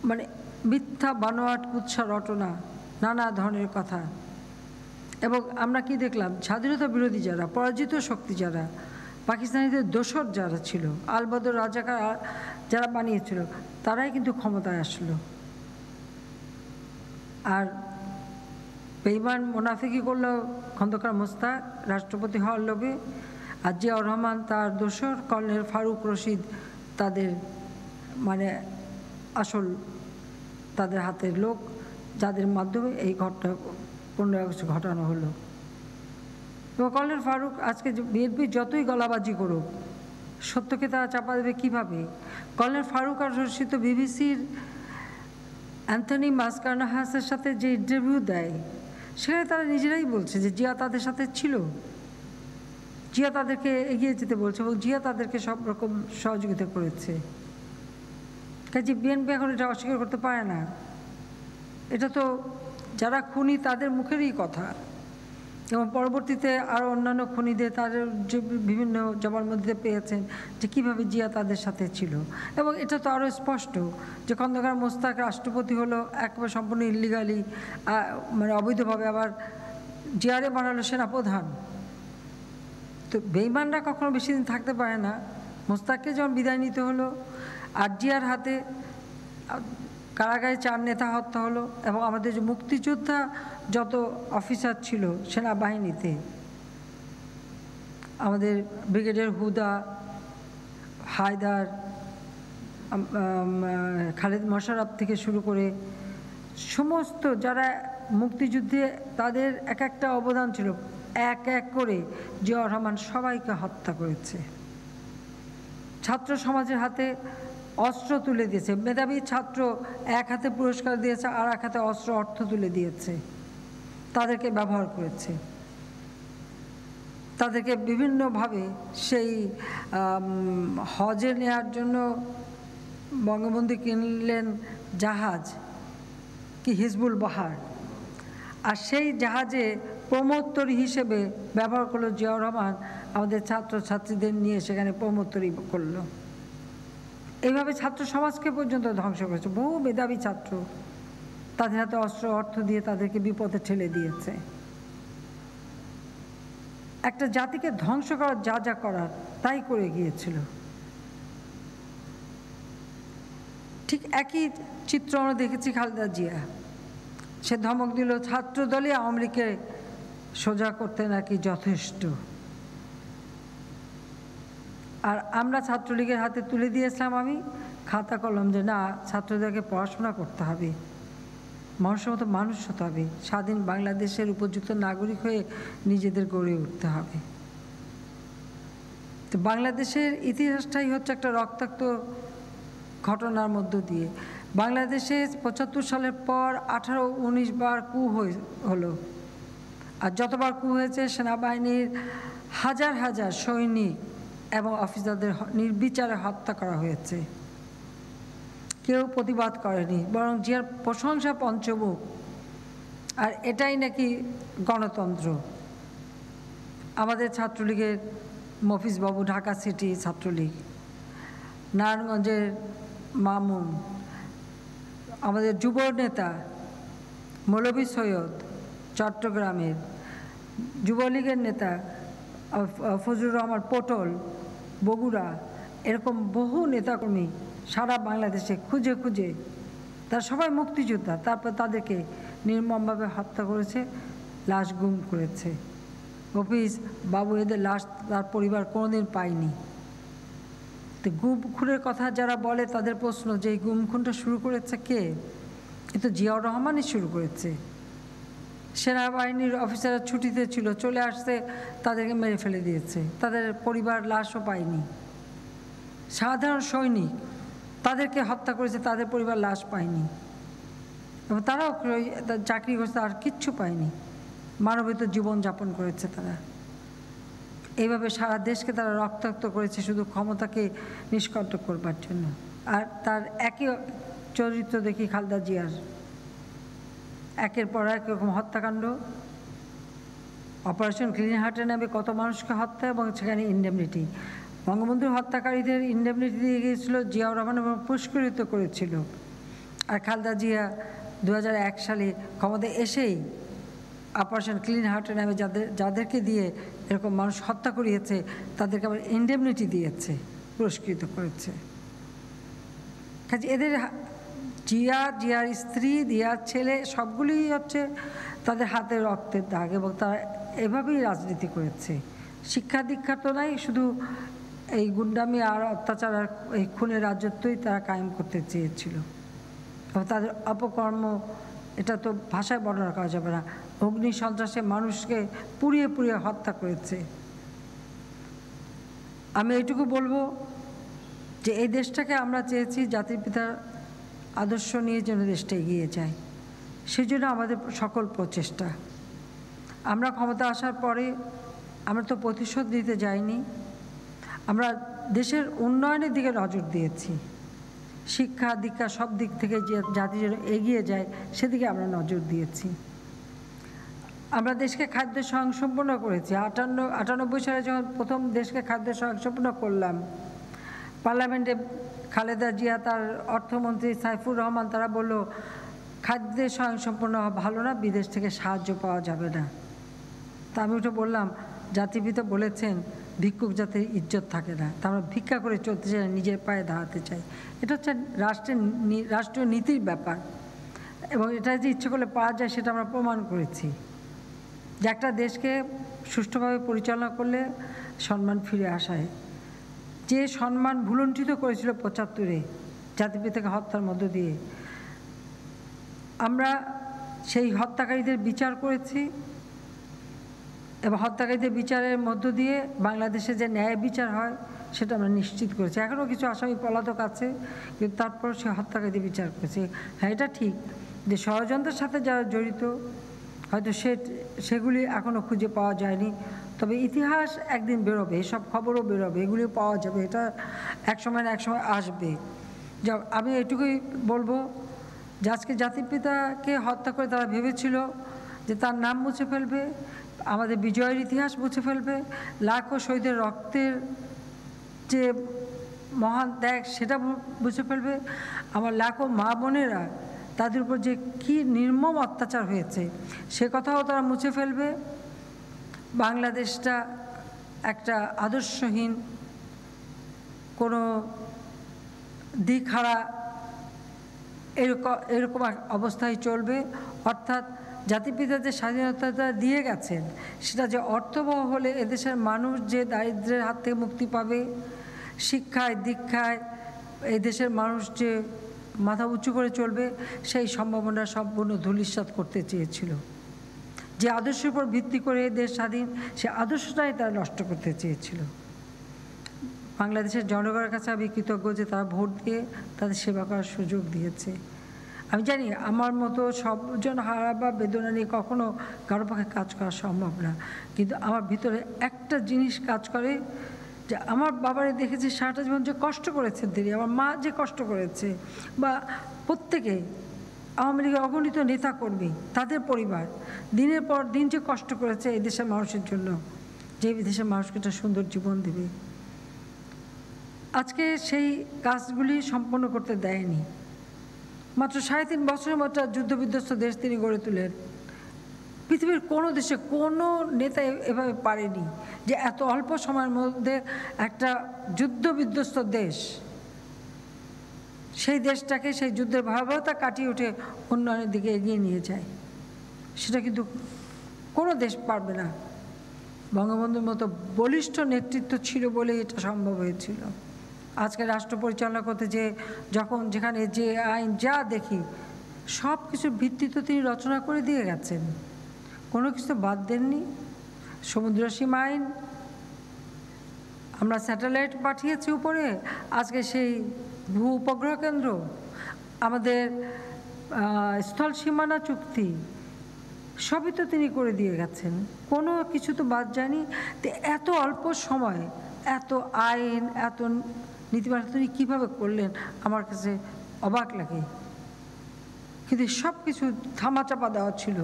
মানে মিথ্যা বানোয়াট কুৎসা রটনা, নানা ধরনের কথা। এবং আমরা কি দেখলাম, স্বাধীনতা বিরোধী যারা, পরাজিত শক্তি যারা, পাকিস্তানিদের দোসর যারা ছিল, আলবদর রাজাকার যারা বানিয়েছিল, তারাই কিন্তু ক্ষমতায় আসলো। আর বেঈমান মুনাফিকি করলো খন্দকার মোস্তাক রাষ্ট্রপতি হওয়ার লোভে, আর জিয়াউর রহমান তার দোসর কর্নেল ফারুক রশিদ তাদের মানে আসল তাদের হাতের লোক, যাদের মাধ্যমে এই ঘটনা 15 আগস্ট ঘটানো হলো। এবং কর্নেল ফারুক আজকে বিএনপি যতই গলাবাজি করুক, সত্যকে তারা চাপা দেবে কীভাবে? কর্নেল ফারুক আর রশিদ তো বিবিসির অ্যান্থনি মাসকারনাহাসের সাথে যে ইন্টারভিউ দেয়, সেখানে তারা নিজেরাই বলছে যে জিয়া তাদের সাথে ছিল, জিয়া তাদেরকে এগিয়ে যেতে বলছে এবং জিয়া তাদেরকে সব রকম সহযোগিতা করেছে। কাজে বিএনপি এখন এটা অস্বীকার করতে পারে না। এটা তো যারা খুনি তাদের মুখেরই কথা। এবং পরবর্তীতে আরও অন্যান্য খুনিদের তাদের যে বিভিন্ন জবানবন্দিতে পেয়েছেন যে কীভাবে জিয়া তাদের সাথে ছিল। এবং এটা তো আরও স্পষ্ট যে খন্দকার মোস্তাক রাষ্ট্রপতি হলো একেবারে সম্পূর্ণ ইলিগালি, মানে অবৈধভাবে, আবার জিয়ারে বানালো সেনাপ্রধান। তো বেঈমানরা কখনো বেশি দিন থাকতে পারে না। মোস্তাককে যখন বিদায় নিতে হলো, আর জিয়ার হাতে কারাগারে 4 নেতা হত্যা হলো, এবং আমাদের যে মুক্তিযোদ্ধা যত অফিসার ছিল সেনাবাহিনীতে, আমাদের ব্রিগেডিয়ার হুদা, হায়দার, খালেদ মোশাররফ থেকে শুরু করে সমস্ত যারা মুক্তিযুদ্ধে তাদের এক একটা অবদান ছিল, এক এক করে জিয়াউর রহমান সবাইকে হত্যা করেছে। ছাত্র সমাজের হাতে অস্ত্র তুলে দিয়েছে। মেধাবী ছাত্র এক হাতে পুরস্কার দিয়েছে, আর এক হাতে অস্ত্র অর্থ তুলে দিয়েছে, তাদেরকে ব্যবহার করেছে। তাদেরকে বিভিন্নভাবে সেই হজে নেওয়ার জন্য বঙ্গবন্ধু কিনলেন জাহাজ, কি হিজবুল বাহার, আর সেই জাহাজে প্রমোত্তরী হিসেবে ব্যবহার করলো জিয়াউর রহমান, আমাদের ছাত্রছাত্রীদের নিয়ে সেখানে প্রমোত্তরী করলো। এইভাবে ছাত্র সমাজকে পর্যন্ত ধ্বংস করেছে। বহু মেধাবী ছাত্র তাদের হাতে অস্ত্র অর্থ দিয়ে তাদেরকে বিপদে ঠেলে দিয়েছে। একটা জাতিকে ধ্বংস করার যা যা করার তাই করে গিয়েছিল। ঠিক একই চিত্র আমরা দেখেছি খালেদা জিয়া। সে ধমক দিল ছাত্র দলই আওয়ামী লীগকে সোজা করতে নাকি যথেষ্ট। আর আমরা ছাত্রলীগের হাতে তুলে দিয়েছিলাম আমি খাতা কলম, যে না, ছাত্রদেরকে পড়াশোনা করতে হবে, মানুষের মতো মানুষ হতে হবে, স্বাধীন বাংলাদেশের উপযুক্ত নাগরিক হয়ে নিজেদের গড়ে উঠতে হবে। তো বাংলাদেশের ইতিহাসটাই হচ্ছে একটা রক্তাক্ত ঘটনার মধ্য দিয়ে। বাংলাদেশে 75 সালের পর 18-19 বার কু হলো, আর যতবার কু হয়েছে সেনাবাহিনীর হাজার হাজার সৈনিক এবং অফিসারদের নির্বিচারে হত্যা করা হয়েছে। কেউ প্রতিবাদ করেনি, বরং জিয়ার প্রশংসা পঞ্চমুখ। আর এটাই নাকি গণতন্ত্র। আমাদের ছাত্রলীগের মফিজ বাবু, ঢাকা সিটি ছাত্রলীগ, নারায়ণগঞ্জের মামুন, আমাদের যুব নেতা মৌলভী সৈয়দ, চট্টগ্রামের যুবলীগের নেতা ফজলুর রহমান পটল, বগুড়া, এরকম বহু নেতাকর্মী সারা বাংলাদেশে খুঁজে খুঁজে, তারা সবাই মুক্তিযোদ্ধা, তারপর তাদেরকে নির্মমভাবে হত্যা করেছে লাশ গুম করেছে। মফিজ বাবু এদের লাশ তার পরিবার কোনোদিন পায়নি। তো গুম খুনের কথা যারা বলে তাদের প্রশ্ন যে এই গুম খুনটা শুরু করেছে কে? কিন্তু জিয়াউর রহমানই শুরু করেছে। সেনাবাহিনীর অফিসাররা ছুটিতে ছিল, চলে আসছে, তাদেরকে মেরে ফেলে দিয়েছে, তাদের পরিবার লাশও পায়নি। সাধারণ সৈনিক তাদেরকে হত্যা করেছে, তাদের পরিবার লাশ পায়নি, এবং তারাও চাকরি করছে, আর কিচ্ছু পায়নি, মানবিত জীবনযাপন করেছে তারা। এইভাবে সারা দেশকে তারা রক্তাক্ত করেছে শুধু ক্ষমতাকে নিষ্কণ্ঠ করবার জন্য। আর তার একই চরিত্র দেখি খালেদা জিয়ার, একের পর এক এরকম হত্যাকাণ্ড। অপারেশন ক্লিন হার্টের নামে কত মানুষকে হত্যা, এবং সেখানে ইন্ডেমনিটি। বঙ্গবন্ধুর হত্যাকারীদের ইন্ডেমনিটি দিয়ে গিয়েছিল জিয়াউর রহমান এবং পুরস্কৃত করেছিল। আর খালেদা জিয়া 2001 সালে ক্ষমতায় এসেই অপারেশন ক্লিন হার্টের নামে যাদেরকে দিয়ে এরকম মানুষ হত্যা করিয়েছে তাদেরকে আবার ইন্ডেমনিটি দিয়েছে, পুরস্কৃত করেছে। কাজে এদের জিয়ার স্ত্রী, জিয়ার ছেলে সবগুলিই হচ্ছে তাদের হাতে রক্তের দাগ, এবং তারা এভাবেই রাজনীতি করেছে। শিক্ষা দীক্ষা তো নাই, শুধু এই গুন্ডামি আর অত্যাচার আর এই খুনের রাজত্বই তারা কায়েম করতে চেয়েছিল। এবং তাদের অপকর্ম এটা তো ভাষায় বর্ণনা করা যাবে না। অগ্নি সন্ত্রাসে মানুষকে পুড়িয়ে পুড়িয়ে হত্যা করেছে। আমি এইটুকু বলবো যে এই দেশটাকে আমরা চেয়েছি জাতির পিতার আদর্শ নিয়ে যেন দেশটা এগিয়ে যায়, সেই জন্য আমাদের সকল প্রচেষ্টা। আমরা ক্ষমতা আসার পরে আমরা তো প্রতিশোধ নিতে যাইনি, আমরা দেশের উন্নয়নের দিকে নজর দিয়েছি। শিক্ষা দীক্ষা সব দিক থেকে যে জাতি যেন এগিয়ে যায় সেদিকে আমরা নজর দিয়েছি। আমরা দেশকে খাদ্য স্বয়ংসম্পূর্ণ করেছি। 98 সালে যখন প্রথম দেশকে খাদ্য স্বয়ংসম্পূর্ণ করলাম, পার্লামেন্টে খালেদা জিয়া, তার অর্থমন্ত্রী সাইফুর রহমান, তারা বলল খাদ্যে স্বয়ংসম্পূর্ণ ভালো না, বিদেশ থেকে সাহায্য পাওয়া যাবে না। তা আমি ওটা বললাম, জাতিপিতা বলেছেন ভিক্ষুক জাতির ইজ্জত থাকে না, তা আমরা ভিক্ষা করে চলতে চাই, নিজের পায়ে দাঁড়াতে চাই। এটা হচ্ছে রাষ্ট্রীয় নীতির ব্যাপার, এবং এটা যে ইচ্ছে করলে পাওয়া যায় সেটা আমরা প্রমাণ করেছি। যে একটা দেশকে সুষ্ঠুভাবে পরিচালনা করলে সম্মান ফিরে আসায়, যে সম্মান ভুলুণ্ঠিত করেছিল 75-এ জাতিপিতাকে হত্যার মধ্য দিয়ে, আমরা সেই হত্যাকারীদের বিচার করেছি, এবং হত্যাকারীদের বিচারের মধ্য দিয়ে বাংলাদেশে যে ন্যায় বিচার হয় সেটা আমরা নিশ্চিত করেছি। এখনও কিছু আসামি পলাতক আছে, কিন্তু তারপর সে হত্যাকারীদের বিচার করেছে। হ্যাঁ, এটা ঠিক যে ষড়যন্ত্রের সাথে যারা জড়িত হয়তো সেগুলি এখনও খুঁজে পাওয়া যায়নি, তবে ইতিহাস একদিন বেরোবে, এসব খবরও বেরোবে, এগুলি পাওয়া যাবে, এটা এক সময় না এক সময় আসবে। যা আমি এটুকুই বলবো যে আজকে জাতির পিতাকে হত্যা করে তারা ভেবেছিল যে তার নাম মুছে ফেলবে, আমাদের বিজয়ের ইতিহাস মুছে ফেলবে, লাখো শহীদের রক্তের যে মহান ত্যাগ সেটা মুছে ফেলবে, আমার লাখো মা বোনেরা তাদের উপর যে কী নির্মম অত্যাচার হয়েছে সে কথাও তারা মুছে ফেলবে। বাংলাদেশটা একটা আদর্শহীন, কোনো দিকহারা এরকম অবস্থায় চলবে। অর্থাৎ জাতিপিতা যে স্বাধীনতাটা দিয়ে গেছেন সেটা যে অর্থবহ হলে এদেশের মানুষ যে দারিদ্র্যের হাত থেকে মুক্তি পাবে, শিক্ষায় দীক্ষায় এই দেশের মানুষ যে মাথা উঁচু করে চলবে, সেই সম্ভাবনা সম্পূর্ণ ধূলিসাৎ করতে চেয়েছিল। যে আদর্শের উপর ভিত্তি করে দেশ স্বাধীন, সে আদর্শটাই তারা নষ্ট করতে চেয়েছিল। বাংলাদেশের জনগণের কাছে আমি কৃতজ্ঞ যে তারা ভোট দিয়ে তাদের সেবা করার সুযোগ দিয়েছে। আমি জানি আমার মতো সবজন হারা বা বেদনা নিয়ে কখনো কারো পক্ষে কাজ করা সম্ভব না, কিন্তু আমার ভিতরে একটা জিনিস কাজ করে যে আমার বাবারে দেখেছি সারাটা জীবন যে কষ্ট করেছেন তিনি, আমার মা যে কষ্ট করেছে, বা প্রত্যেকে আওয়ামী লীগের অগণিত নেতাকর্মী তাদের পরিবার দিনের পর দিন যে কষ্ট করেছে এই দেশের মানুষের জন্য, যে দেশের মানুষকে একটা সুন্দর জীবন দেবে। আজকে সেই কাজগুলি সম্পন্ন করতে দেয়নি। মাত্র 3.5 বছরের মতো যুদ্ধবিধ্বস্ত দেশ তিনি গড়ে তোলেন। পৃথিবীর কোনো দেশে কোনো নেতা এভাবে পারেনি যে এত অল্প সময়ের মধ্যে একটা যুদ্ধবিধ্বস্ত দেশ, সেই দেশটাকে সেই যুদ্ধের ভয়াবহতা কাটিয়ে উঠে উন্নয়নের দিকে এগিয়ে নিয়ে যায়। সেটা কিন্তু কোনো দেশ পারবে না। বঙ্গবন্ধুর মতো বলিষ্ঠ নেতৃত্ব ছিল বলে এটা সম্ভব হয়েছিল। আজকে রাষ্ট্র পরিচালনা করতে যে যখন যেখানে যে আইন যা দেখি সব কিছুর ভিত্তি তো তিনি রচনা করে দিয়ে গেছেন, কোনো কিছু বাদ দেননি। সমুদ্র সীমা আইন, আমরা স্যাটেলাইট পাঠিয়েছি উপরে, আজকে সেই ভূ উপগ্রহ কেন্দ্র, আমাদের স্থল সীমানা চুক্তি, সবই তো তিনি করে দিয়ে গেছেন, কোনো কিছু তো বাদ যায়নি। তো এত অল্প সময় এত আইন এত নীতিমালা তিনি কীভাবে করলেন আমার কাছে অবাক লাগে। কিন্তু সব কিছু থামাচাপা দেওয়া ছিল।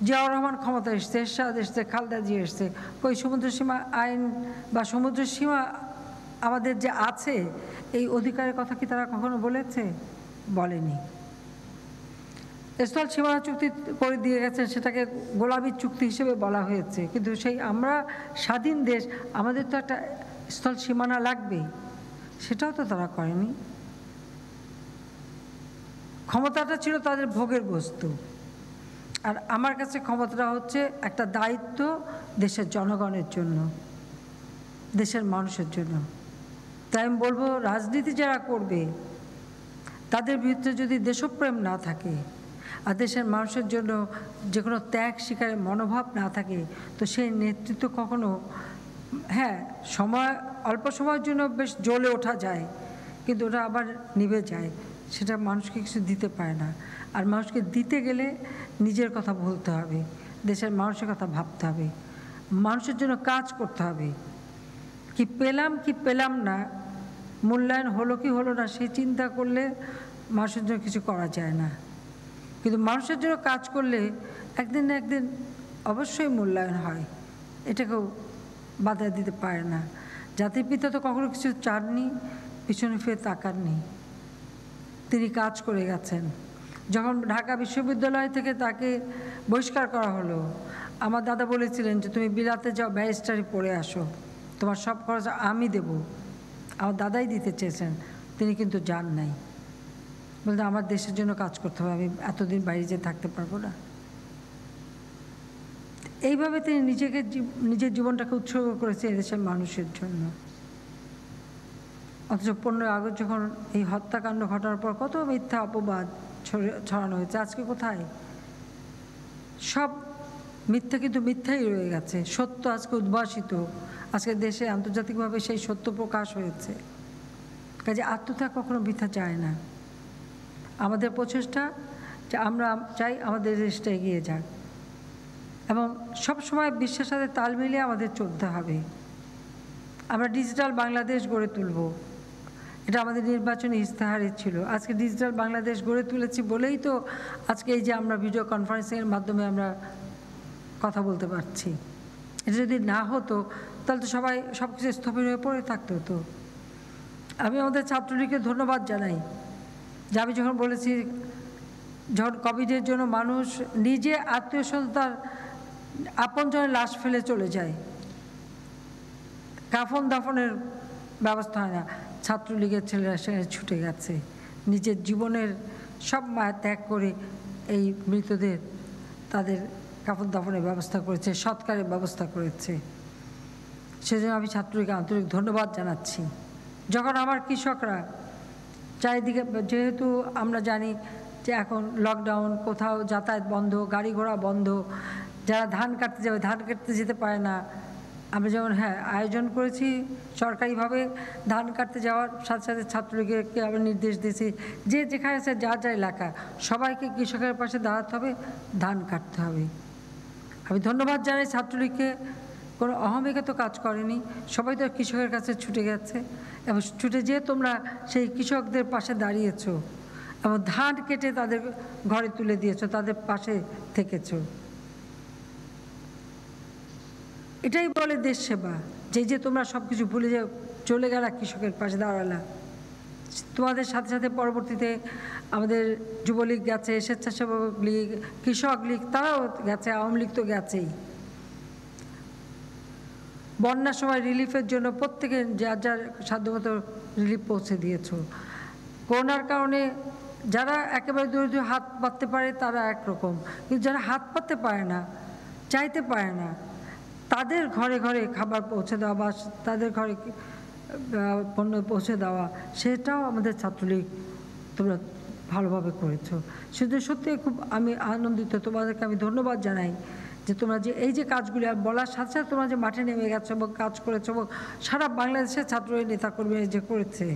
জিয়াউর রহমান ক্ষমতা এসছে, এরশাদ এসছে, খালেদা জিয়া এসছে, ওই সমুদ্র সীমা আইন বা সমুদ্র সীমা আমাদের যে আছে এই অধিকারের কথা কি তারা কখনো বলেছে? বলেনি। স্থল সীমানা চুক্তি করে দিয়ে গেছেন, সেটাকে গোলামী চুক্তি হিসেবে বলা হয়েছে, কিন্তু সেই আমরা স্বাধীন দেশ, আমাদের তো একটা স্থল সীমানা লাগবে, সেটাও তো তারা করেনি। ক্ষমতাটা ছিল তাদের ভোগের বস্তু, আর আমার কাছে ক্ষমতাটা হচ্ছে একটা দায়িত্ব দেশের জনগণের জন্য, দেশের মানুষের জন্য। তাই আমি বলবো, রাজনীতি যারা করবে তাদের ভিতরে যদি দেশপ্রেম না থাকে আর দেশের মানুষের জন্য যে কোনো ত্যাগ স্বীকারের মনোভাব না থাকে, তো সেই নেতৃত্ব কখনো, হ্যাঁ সময় অল্প সময়ের জন্য বেশ জ্বলে ওঠা যায়, কিন্তু ওটা আবার নিভে যায়, সেটা মানুষকে কিছু দিতে পারে না। আর মানুষকে দিতে গেলে নিজের কথা বলতে হবে, দেশের মানুষের কথা ভাবতে হবে, মানুষের জন্য কাজ করতে হবে। কি পেলাম কি পেলাম না, মূল্যায়ন হলো কি হলো না, সেই চিন্তা করলে মানুষের জন্য কিছু করা যায় না। কিন্তু মানুষের জন্য কাজ করলে একদিন না একদিন অবশ্যই মূল্যায়ন হয়, এটাকেও বাধা দিতে পারে না। জাতির পিতা তো কখনো কিছু চাননি, পিছনে ফিরে তাকাননি, তিনি কাজ করে গেছেন। যখন ঢাকা বিশ্ববিদ্যালয় থেকে তাকে বহিষ্কার করা হলো, আমার দাদা বলেছিলেন যে তুমি বিলাতে যাও, ব্যারিস্টারি পড়ে আসো, তোমার সব খরচ আমি দেব। আমার দাদাই দিতে চেয়েছেন, তিনি কিন্তু যান নাই, বলতে আমার দেশের জন্য কাজ করতে হবে, আমি এতদিন বাইরে যেয়ে থাকতে পারবো না। এইভাবে তিনি নিজের জীবনটাকে উৎসর্গ করেছে এদেশের মানুষের জন্য। অথচ 15 আগস্ট যখন এই হত্যাকাণ্ড ঘটার পর কত মিথ্যা অপবাদ ছড়ানো হয়েছে, আজকে কোথায়? সব মিথ্যা কিন্তু মিথ্যাই রয়ে গেছে, সত্য আজকে উদ্ভাসিত, আজকে দেশে আন্তর্জাতিকভাবে সেই সত্য প্রকাশ হয়েছে। কাজে আত্মত্যাগ কখনো বৃথা যায় না। আমাদের প্রচেষ্টা যে আমরা চাই আমাদের দেশটা এগিয়ে যাক, এবং সবসময় বিশ্বের সাথে তাল মিলিয়ে আমাদের চলতে হবে। আমরা ডিজিটাল বাংলাদেশ গড়ে তুলব, এটা আমাদের নির্বাচনী ইস্তেহারে ছিল। আজকে ডিজিটাল বাংলাদেশ গড়ে তুলেছি বলেই তো আজকে এই যে আমরা ভিডিও কনফারেন্সিংয়ের মাধ্যমে আমরা কথা বলতে পারছি। এটা যদি না হতো তাহলে তো সবাই সব কিছু স্থবির হয়ে পড়ে থাকতে হতো। আমি আমাদের ছাত্রলীগকে ধন্যবাদ জানাই যে আমি যখন বলেছি, যখন কোভিডের জন্য মানুষ নিজে আত্মীয় স্বজন তার আপনজনের লাশ ফেলে চলে যায়, কাফন দাফনের ব্যবস্থা হয় না, ছাত্রলীগের ছেলেরা সেখানে ছুটে গেছে, নিজের জীবনের সব মায়া ত্যাগ করে এই মৃতদের তাদের কাফন দাফনের ব্যবস্থা করেছে, সৎকারের ব্যবস্থা করেছে। সেজন্য আমি ছাত্রলীগকে আন্তরিক ধন্যবাদ জানাচ্ছি। যখন আমার কৃষকরা চারিদিকে, যেহেতু আমরা জানি যে এখন লকডাউন, কোথাও যাতায়াত বন্ধ, গাড়ি ঘোড়া বন্ধ, যারা ধান কাটতে যাবে ধান কাটতে যেতে পারে না, আমরা যেমন আয়োজন করেছি সরকারিভাবে ধান কাটতে যাওয়ার সাথে সাথে ছাত্রলীগকে আবার নির্দেশ দিয়েছি যে যেখানে আছে যার যার এলাকা সবাইকে কৃষকের পাশে দাঁড়াতে হবে, ধান কাটতে হবে। আমি ধন্যবাদ জানাই ছাত্রলীগকে, কোনো অহমিকা তো কাজ করেনি, সবাই তো কৃষকের কাছে ছুটে গেছে এবং ছুটে যেয়ে তোমরা সেই কৃষকদের পাশে দাঁড়িয়েছো এবং ধান কেটে তাদের ঘরে তুলে দিয়েছো, তাদের পাশে থেকেছো। এটাই বলে দেশ সেবা, যে তোমরা সব কিছু ভুলে যাও, চলে গেলা কৃষকের পাশে দাঁড়ালা। তোমাদের সাথে সাথে পরবর্তীতে আমাদের যুবলীগ গেছে, স্বেচ্ছাসেবক লীগ, কৃষক লীগ, তারাও গেছে, আওয়ামী লীগ তো গেছেই। বন্যার সময় রিলিফের জন্য প্রত্যেকে যার যার সাধ্যমতো রিলিফ পৌঁছে দিয়েছ। করোনার কারণে যারা একেবারে দরিদ্র হাত পাততে পারে তারা একরকম, কিন্তু যারা হাত পাততে পারে না, চাইতে পারে না, তাদের ঘরে ঘরে খাবার পৌঁছে দেওয়া বা তাদের ঘরে পণ্য পৌঁছে দেওয়া, সেটাও আমাদের ছাত্রলীগ তোমরা ভালোভাবে করেছো। শুধু সত্যি খুব আমি আনন্দিত, তোমাদেরকে আমি ধন্যবাদ জানাই যে তোমরা যে এই যে কাজগুলি আর বলার সাথে সাথে তোমরা যে মাঠে নেমে গেছো এবং কাজ করেছো এবং সারা বাংলাদেশের ছাত্র নেতাকর্মী যে করেছে,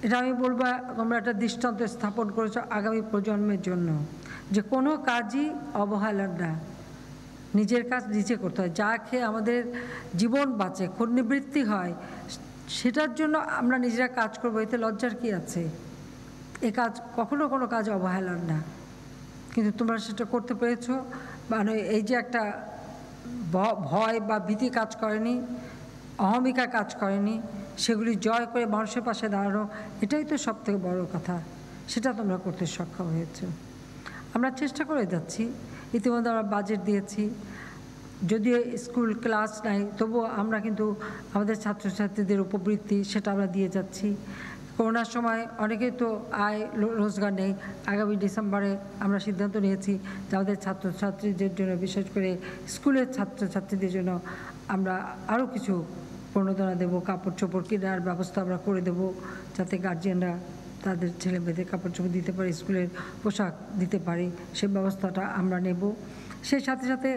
এটা আমি বলবো তোমরা একটা দৃষ্টান্ত স্থাপন করেছো আগামী প্রজন্মের জন্য, যে কোনো কাজই অবহেলার না, নিজের কাজ নিজে করতে হয়। যা খেয়ে আমাদের জীবন বাঁচে, ক্ষুণ্ণবৃত্তি হয়, সেটার জন্য আমরা নিজেরা কাজ করবো, এতে লজ্জার কি আছে? এ কাজ কখনো কোনো কাজ অবহেলার না, কিন্তু তোমরা সেটা করতে পেরেছো। মানে এই যে একটা ভয় বা ভীতি কাজ করেনি, অহমিকা কাজ করেনি, সেগুলি জয় করে মানুষের পাশে দাঁড়ানো, এটাই তো সবথেকে বড় কথা। সেটা তোমরা করতে সক্ষম হয়েছো। আমরা চেষ্টা করে যাচ্ছি, ইতিমধ্যে আমরা বাজেট দিয়েছি, যদিও স্কুল ক্লাস নাই, তবুও আমরা কিন্তু আমাদের ছাত্রছাত্রীদের উপবৃত্তি সেটা আমরা দিয়ে যাচ্ছি। করোনার সময় অনেকেই তো আয় রোজগার নেই, আগামী ডিসেম্বরে আমরা সিদ্ধান্ত নিয়েছি যে আমাদের ছাত্রছাত্রীদের জন্য, বিশেষ করে স্কুলের ছাত্রছাত্রীদের জন্য আমরা আরও কিছু প্রণোদনা দেবো, কাপড় চোপড় কেনার ব্যবস্থা আমরা করে দেবো, যাতে গার্জিয়ানরা তাদের ছেলে মেয়েদের কাপড় চোপড় দিতে পারে, স্কুলের পোশাক দিতে পারে, সে ব্যবস্থাটা আমরা নেব। সেই সাথে সাথে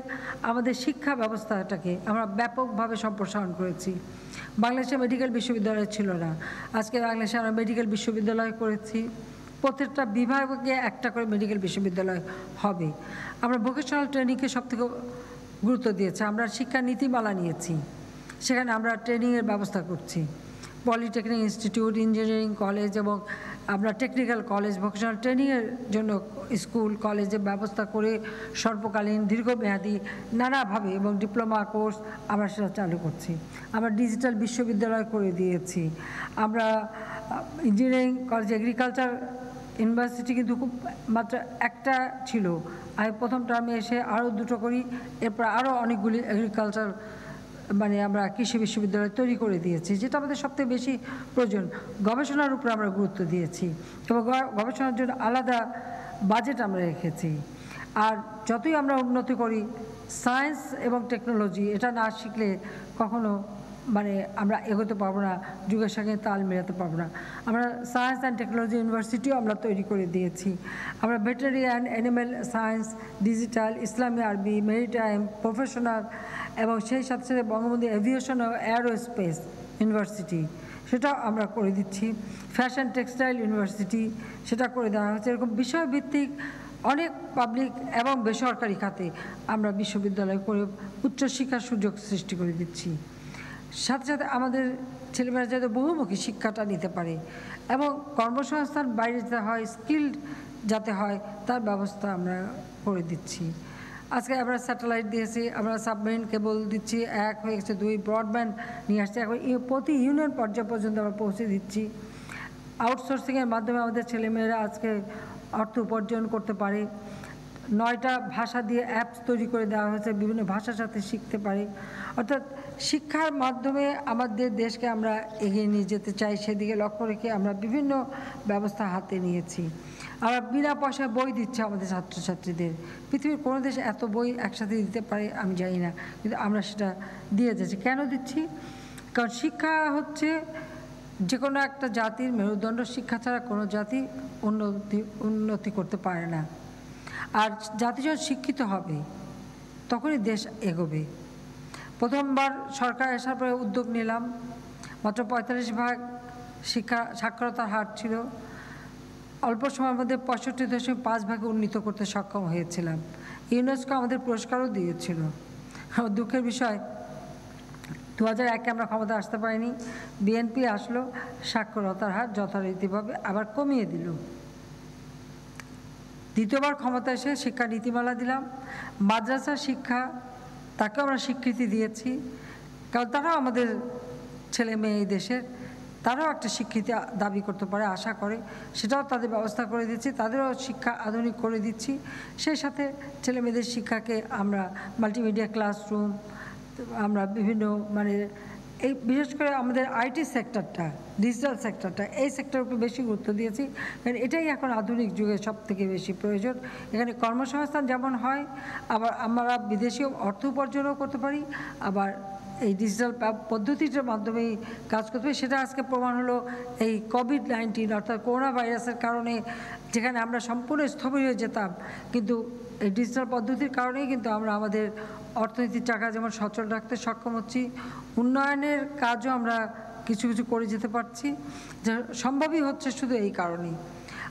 আমাদের শিক্ষা ব্যবস্থাটাকে আমরা ব্যাপকভাবে সম্প্রসারণ করেছি। বাংলাদেশে মেডিকেল বিশ্ববিদ্যালয় ছিল না, আজকে বাংলাদেশে আমরা মেডিকেল বিশ্ববিদ্যালয় করেছি। প্রত্যেকটা বিভাগে একটা করে মেডিকেল বিশ্ববিদ্যালয় হবে। আমরা ভোকেশনাল ট্রেনিংকে সবথেকে গুরুত্ব দিয়েছি। আমরা শিক্ষা নীতিমালা নিয়েছি, সেখানে আমরা ট্রেনিংয়ের ব্যবস্থা করছি। পলিটেকনিক ইনস্টিটিউট, ইঞ্জিনিয়ারিং কলেজ এবং আমরা টেকনিক্যাল কলেজ, ভোকেশনাল ট্রেনিংয়ের জন্য স্কুল কলেজের ব্যবস্থা করে স্বল্পকালীন, দীর্ঘমেয়াদী নানাভাবে এবং ডিপ্লোমা কোর্স আমরা সেটা চালু করছি। আমরা ডিজিটাল বিশ্ববিদ্যালয় করে দিয়েছি। আমরা ইঞ্জিনিয়ারিং কলেজ, এগ্রিকালচার ইউনিভার্সিটি কিন্তু খুব মাত্র একটা ছিল, আমি প্রথম টার্মে এসে আরও দুটো করি, এরপর আরও অনেকগুলি এগ্রিকালচার মানে আমরা কৃষি বিশ্ববিদ্যালয় তৈরি করে দিয়েছি, যেটা আমাদের সবথেকে বেশি প্রয়োজন। গবেষণার উপরে আমরা গুরুত্ব দিয়েছি এবং গবেষণার জন্য আলাদা বাজেট আমরা রেখেছি। আর যতই আমরা উন্নতি করি, সায়েন্স এবং টেকনোলজি এটা না শিখলে কখনো মানে আমরা এগোতে পারবো না, যুগের সঙ্গে তাল মেলাতে পারবো না। আমরা সায়েন্স অ্যান্ড টেকনোলজি ইউনিভার্সিটিও আমরা তৈরি করে দিয়েছি। আমরা veterinary and animal science, digital, ইসলামী আরবি, মেরিটাইম, প্রফেশনাল এবং সেই সাথে সাথে বঙ্গবন্ধু এভিয়েশন ও এয়ারোস্পেস ইউনিভার্সিটি সেটাও আমরা করে দিচ্ছি। ফ্যাশন টেক্সটাইল ইউনিভার্সিটি সেটা করে দেওয়া হচ্ছে। এরকম বিষয়ভিত্তিক অনেক পাবলিক এবং বেসরকারি খাতে আমরা বিশ্ববিদ্যালয় করে উচ্চশিক্ষার সুযোগ সৃষ্টি করে দিচ্ছি। সাথে সাথে আমাদের ছেলেমেয়েরা যাতে বহুমুখী শিক্ষাটা নিতে পারে এবং কর্মসংস্থান বাইরে যেতে হয়, স্কিল্ড যাতে হয়, তার ব্যবস্থা আমরা করে দিচ্ছি। আজকে আমরা স্যাটেলাইট দিয়েছি, আমরা সাবমেরিন কেবল দিচ্ছি, 1 হয়ে গেছে, 2 ব্রডব্যান্ড নিয়ে আসছি, এখন প্রতি ইউনিয়ন পর্যায় পর্যন্ত আমরা পৌঁছে দিচ্ছি। আউটসোর্সিংয়ের মাধ্যমে আমাদের ছেলেমেয়েরা আজকে অর্থ উপার্জন করতে পারে। 9টা ভাষা দিয়ে অ্যাপস তৈরি করে দেওয়া হয়েছে, বিভিন্ন ভাষার সাথে শিখতে পারে। অর্থাৎ শিক্ষার মাধ্যমে আমাদের দেশকে আমরা এগিয়ে নিয়ে যেতে চাই, সেদিকে লক্ষ্য রেখে আমরা বিভিন্ন ব্যবস্থা হাতে নিয়েছি। আমরা বিনা পয়সায় বই দিচ্ছি আমাদের ছাত্রছাত্রীদের। পৃথিবীর কোনো দেশ এত বই একসাথে দিতে পারে আমি জানি না, কিন্তু আমরা সেটা দিয়ে যাচ্ছি। কেন দিচ্ছি? কারণ শিক্ষা হচ্ছে যে কোনো একটা জাতির মেরুদণ্ড। শিক্ষা ছাড়া কোনো জাতি উন্নতি করতে পারে না। আর জাতি যখন শিক্ষিত হবে তখনই দেশ এগোবে। প্রথমবার সরকার আসার পরে উদ্যোগ নিলাম, মাত্র 45% শিক্ষা সাক্ষরতার হার ছিল। অল্প সময়ের মধ্যে 65.5% উন্নীত করতে সক্ষম হয়েছিলাম। ইউনেস্কো আমাদের পুরস্কারও দিয়েছিল। দুঃখের বিষয় 2001-এ আমরা ক্ষমতা আসতে পারিনি, বিএনপি আসলো, সাক্ষরতার হার যথারীতিভাবে আবার কমিয়ে দিল। দ্বিতীয়বার ক্ষমতা এসে শিক্ষা নীতিমালা দিলাম, মাদ্রাসা শিক্ষা তাকে আমরা স্বীকৃতি দিয়েছি, কারণ তারাও আমাদের ছেলে মেয়ে এই দেশের, তারাও একটা স্বীকৃতি দাবি করতে পারে, আশা করে, সেটাও তাদের ব্যবস্থা করে দিচ্ছি। তাদেরও শিক্ষা আধুনিক করে দিচ্ছি। সেই সাথে ছেলে মেয়েদের শিক্ষাকে আমরা মাল্টিমিডিয়া ক্লাসরুম, আমরা বিভিন্ন মানে এই বিশেষ করে আমাদের আইটি সেক্টরটা, ডিজিটাল সেক্টরটা, এই সেক্টরের উপর বেশি গুরুত্ব দিয়েছি, কারণ এটাই এখন আধুনিক যুগে সবথেকে বেশি প্রয়োজন। এখানে কর্মসংস্থান যেমন হয়, আবার আমরা বিদেশি অর্থ উপার্জনও করতে পারি, আবার এই ডিজিটাল পদ্ধতিটার মাধ্যমেই কাজ করতে হবে। সেটা আজকে প্রমাণ হলো এই কোভিড-19 অর্থাৎ করোনা ভাইরাসের কারণে, যেখানে আমরা সম্পূর্ণ স্থবির হয়ে যেতাম, কিন্তু এই ডিজিটাল পদ্ধতির কারণেই কিন্তু আমরা আমাদের অর্থনীতির চাকা যেমন সচল রাখতে সক্ষম হচ্ছি, উন্নয়নের কাজও আমরা কিছু কিছু করে যেতে পারছি, যা সম্ভবই হচ্ছে শুধু এই কারণেই।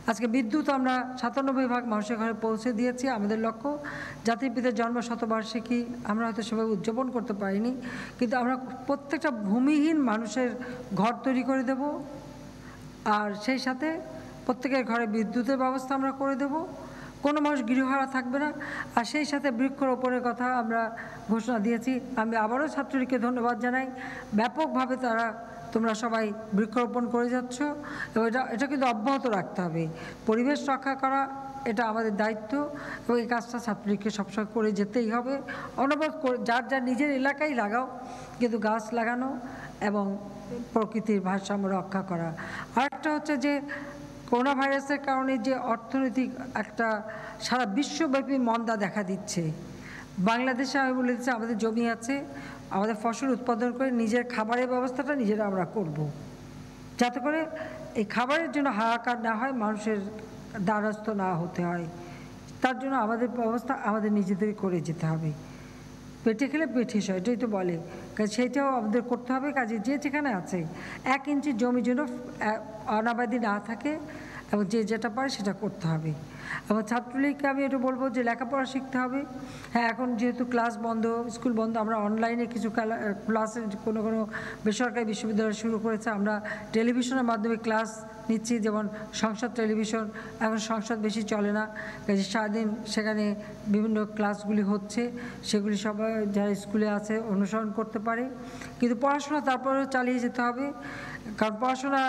আজকে বিদ্যুৎ আমরা ৯৭% মানুষের ঘরে পৌঁছে দিয়েছি। আমাদের লক্ষ্য জাতির পিতার জন্ম শতবার্ষিকী আমরা হয়তো সেভাবে উদযাপন করতে পারিনি, কিন্তু আমরা প্রত্যেকটা ভূমিহীন মানুষের ঘর তৈরি করে দেব, আর সেই সাথে প্রত্যেকের ঘরে বিদ্যুতের ব্যবস্থা আমরা করে দেব, কোনো মানুষ গৃহহারা থাকবে না। আর সেই সাথে বৃক্ষরোপণের কথা আমরা ঘোষণা দিয়েছি। আমি আবারও ছাত্রলীগকে ধন্যবাদ জানাই, ব্যাপকভাবে তোমরা সবাই বৃক্ষরোপণ করে যাচ্ছ, এবং এটা কিন্তু অব্যাহত রাখতে হবে। পরিবেশ রক্ষা করা এটা আমাদের দায়িত্ব, এবং এই কাজটা ছাত্রলীগকে সবসময় করে যেতেই হবে। অনবরত যার যার নিজের এলাকায় লাগাও, কিন্তু গাছ লাগানো এবং প্রকৃতির ভারসাম্য রক্ষা করা। আরেকটা হচ্ছে যে করোনা ভাইরাসের কারণে যে অর্থনৈতিক একটা সারা বিশ্বব্যাপী মন্দা দেখা দিচ্ছে, বাংলাদেশে আমি বলে দিচ্ছি আমাদের জমি আছে, আমাদের ফসল উৎপাদন করে নিজের খাবারের ব্যবস্থাটা নিজেরা আমরা করব, যাতে করে এই খাবারের জন্য হাহাকার না হয়, মানুষের দ্বারস্থ না হতে হয়। তার জন্য আমাদের ব্যবস্থা আমাদের নিজেদেরই করে যেতে হবে। পেটে খেলে পেটে সয়, এটাই তো বলে, সেইটাও আমাদের করতে হবে। কাজে যে যেখানে আছে 1 ইঞ্চি জমি যেন অনাবাদি না থাকে, এবং যে যেটা পারে সেটা করতে হবে। এবং ছাত্রলীগকে আমি এটা বলবো যে লেখাপড়া শিখতে হবে। হ্যাঁ, এখন যেহেতু ক্লাস বন্ধ, স্কুল বন্ধ, আমরা অনলাইনে কিছু ক্লাসে কোনো কোনো বেসরকারি বিশ্ববিদ্যালয় শুরু করেছে। আমরা টেলিভিশনের মাধ্যমে ক্লাস নিচ্ছি, যেমন সংসদ টেলিভিশন, এখন সংসদ বেশি চলে না, কাজে সারাদিন সেখানে বিভিন্ন ক্লাসগুলি হচ্ছে, সেগুলি সবাই যারা স্কুলে আছে অনুসরণ করতে পারে। কিন্তু পড়াশোনা তারপরেও চালিয়ে যেতে হবে, কারণ পড়াশোনা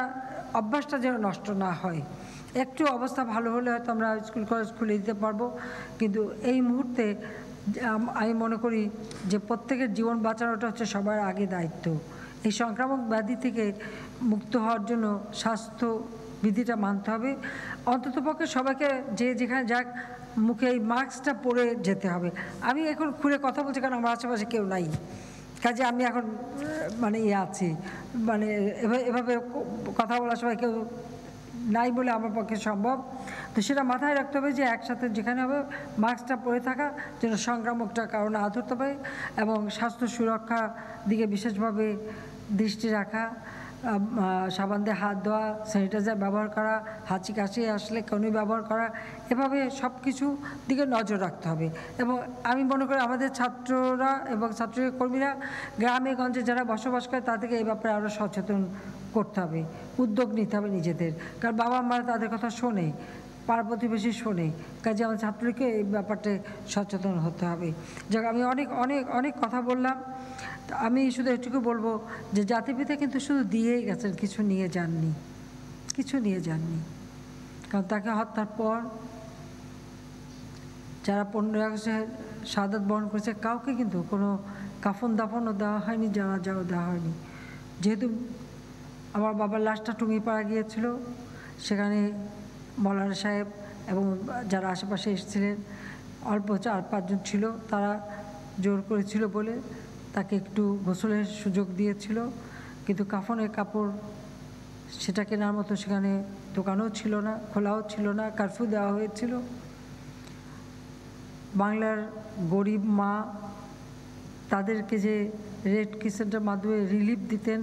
অভ্যাসটা যেন নষ্ট না হয়। একটু অবস্থা ভালো হলে হয়তো আমরা স্কুল কলেজ খুলে দিতে পারবো, কিন্তু এই মুহূর্তে আমি মনে করি যে প্রত্যেকের জীবন বাঁচানোটা হচ্ছে সবার আগে দায়িত্ব। এই সংক্রামক ব্যাধি থেকে মুক্ত হওয়ার জন্য স্বাস্থ্যবিধিটা মানতে হবে। অন্ততপক্ষে সবাইকে যে যেখানে যাক মুখে এই মাস্কটা পরে যেতে হবে। আমি এখন খুলে কথা বলছি কারণ আমার আশেপাশে কেউ নাই, কাজে আমি এখন আছি, এভাবে কথা বলার সময় কেউ নাই বলে আমার পক্ষে সম্ভব। তো সেটা মাথায় রাখতে হবে যে একসাথে যেখানে হবে মাস্কটা পরে থাকা, যেন সংক্রামকটা কারণে হাত ধরতে পারে, এবং স্বাস্থ্য সুরক্ষা দিকে বিশেষভাবে দৃষ্টি রাখা, সাবান দিয়ে হাত ধোয়া, স্যানিটাইজার ব্যবহার করা, হাঁচি কাশি আসলে কনুই ব্যবহার করা, এভাবে সব কিছু দিকে নজর রাখতে হবে। এবং আমি মনে করি আমাদের ছাত্ররা এবং ছাত্রকর্মীরা গ্রামে গঞ্জে যারা বসবাস করে তাদেরকে এই ব্যাপারে আরও সচেতন করতে হবে, উদ্যোগ নিতে হবে নিজেদের, কারণ বাবা মারা তাদের কথা শোনে, পাড়া প্রতিবেশী শোনে, কাজে আমার ছাত্রলীগকে এই ব্যাপারটা সচেতন হতে হবে। যাক, আমি অনেক অনেক অনেক কথা বললাম। আমি শুধু এটুকু বলবো যে জাতিপিতা কিন্তু শুধু দিয়েই গেছেন, কিছু নিয়ে যাননি। কারণ তাকে হত্যার পর যারা 15 আগস্টে শাহাদাত বরণ করেছে কাউকে কিন্তু কোনো কাফন দাফনও দেওয়া হয়নি, জানাজাও দেওয়া হয়নি। যেহেতু আমার বাবার লাশটা টুঙ্গিপাড়া গিয়েছিল, সেখানে মৌলানা সাহেব এবং যারা আশেপাশে এসেছিলেন অল্প 4-5 জন ছিল, তারা জোর করেছিল বলে তাকে একটু গোসলের সুযোগ দিয়েছিল, কিন্তু কাফনের কাপড় সেটা কেনার মতো সেখানে দোকানও ছিল না, খোলাও ছিল না, কারফিউ দেওয়া হয়েছিল। বাংলার গরিব মা তাদেরকে যে রেড ক্রিসেন্টের মাধ্যমে রিলিফ দিতেন,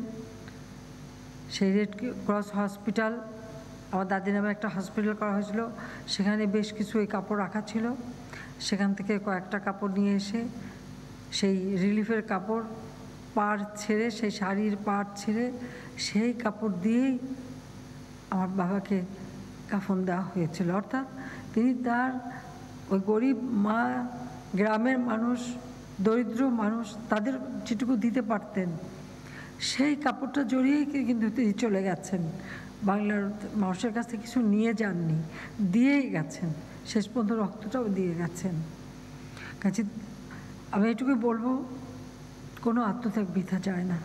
সেই রেড ক্রস হসপিটাল, আমার দাদি নামে একটা হসপিটাল করা হয়েছিল, সেখানে বেশ কিছু এই কাপড় রাখা ছিল। সেখান থেকে কয়েকটা কাপড় নিয়ে এসে সেই রিলিফের কাপড় পাড় ছেড়ে, সেই শাড়ির পাড় ছেড়ে সেই কাপড় দিয়েই আমার বাবাকে কাফন দেওয়া হয়েছিল। অর্থাৎ তিনি তার ওই গরিব মা, গ্রামের মানুষ, দরিদ্র মানুষ, তাদের যেটুকু দিতে পারতেন সেই কাপড়টা জড়িয়েই কিন্তু তিনি চলে গেছেন। বাংলার মানুষের কাছ থেকে কিছু নিয়ে যাননি, দিয়েই গেছেন, শেষ পর্যন্ত রক্তটাও দিয়ে গেছেন। কাজে আমি এটুকুই বলবো, কোনো আত্মত্যাগ বৃথা যায় না।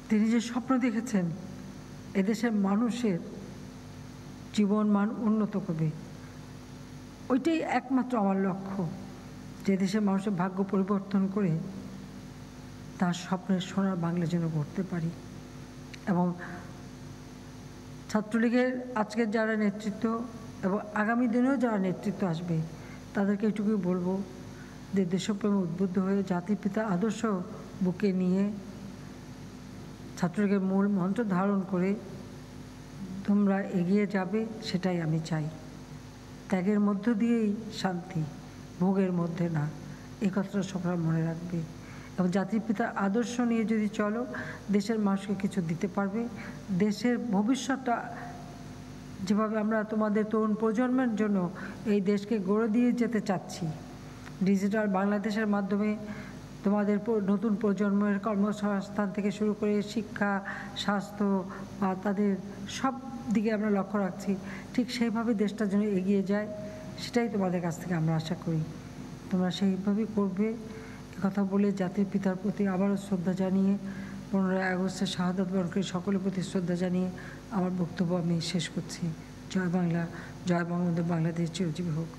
তিনি যে স্বপ্ন দেখেছেন এদেশের মানুষের জীবন মান উন্নত করবে, ওইটাই একমাত্র আমার লক্ষ্য, যে দেশের মানুষের ভাগ্য পরিবর্তন করে তার স্বপ্নের সোনার বাংলা যেন গড়তে পারি। এবং ছাত্রলীগের আজকের যারা নেতৃত্ব এবং আগামী দিনেও যারা নেতৃত্ব আসবে তাদেরকে এটুকুই বলবো যে দেশপ্রেমে উদ্বুদ্ধ হয়ে জাতির পিতার আদর্শ বুকে নিয়ে ছাত্রলীগের মূল মন্ত্র ধারণ করে তোমরা এগিয়ে যাবে, সেটাই আমি চাই। ত্যাগের মধ্য দিয়েই শান্তি, ভোগের মধ্যে না, এই কথাটা সকলে মনে রাখবে। এবং জাতির পিতার আদর্শ নিয়ে যদি চলো, দেশের মানুষকে কিছু দিতে পারবে। দেশের ভবিষ্যৎটা যেভাবে আমরা তোমাদের তরুণ প্রজন্মের জন্য এই দেশকে গড়ে দিয়ে যেতে চাচ্ছি, ডিজিটাল বাংলাদেশের মাধ্যমে তোমাদের নতুন প্রজন্মের কর্মসংস্থান থেকে শুরু করে শিক্ষা, স্বাস্থ্য বা তাদের সব দিকে আমরা লক্ষ্য রাখছি, ঠিক সেইভাবে দেশটা যেন এগিয়ে যায়, সেটাই তোমাদের কাছ থেকে আমরা আশা করি। তোমরা সেইভাবেই করবে, কথা বলে জাতির পিতার প্রতি আবারও শ্রদ্ধা জানিয়ে 15ই আগস্টের শাহাদাত বরণকারী সকলের প্রতি শ্রদ্ধা জানিয়ে আমার বক্তব্য আমি শেষ করছি। জয় বাংলা, জয় বঙ্গবন্ধু, বাংলাদেশ চিরজীবী হোক।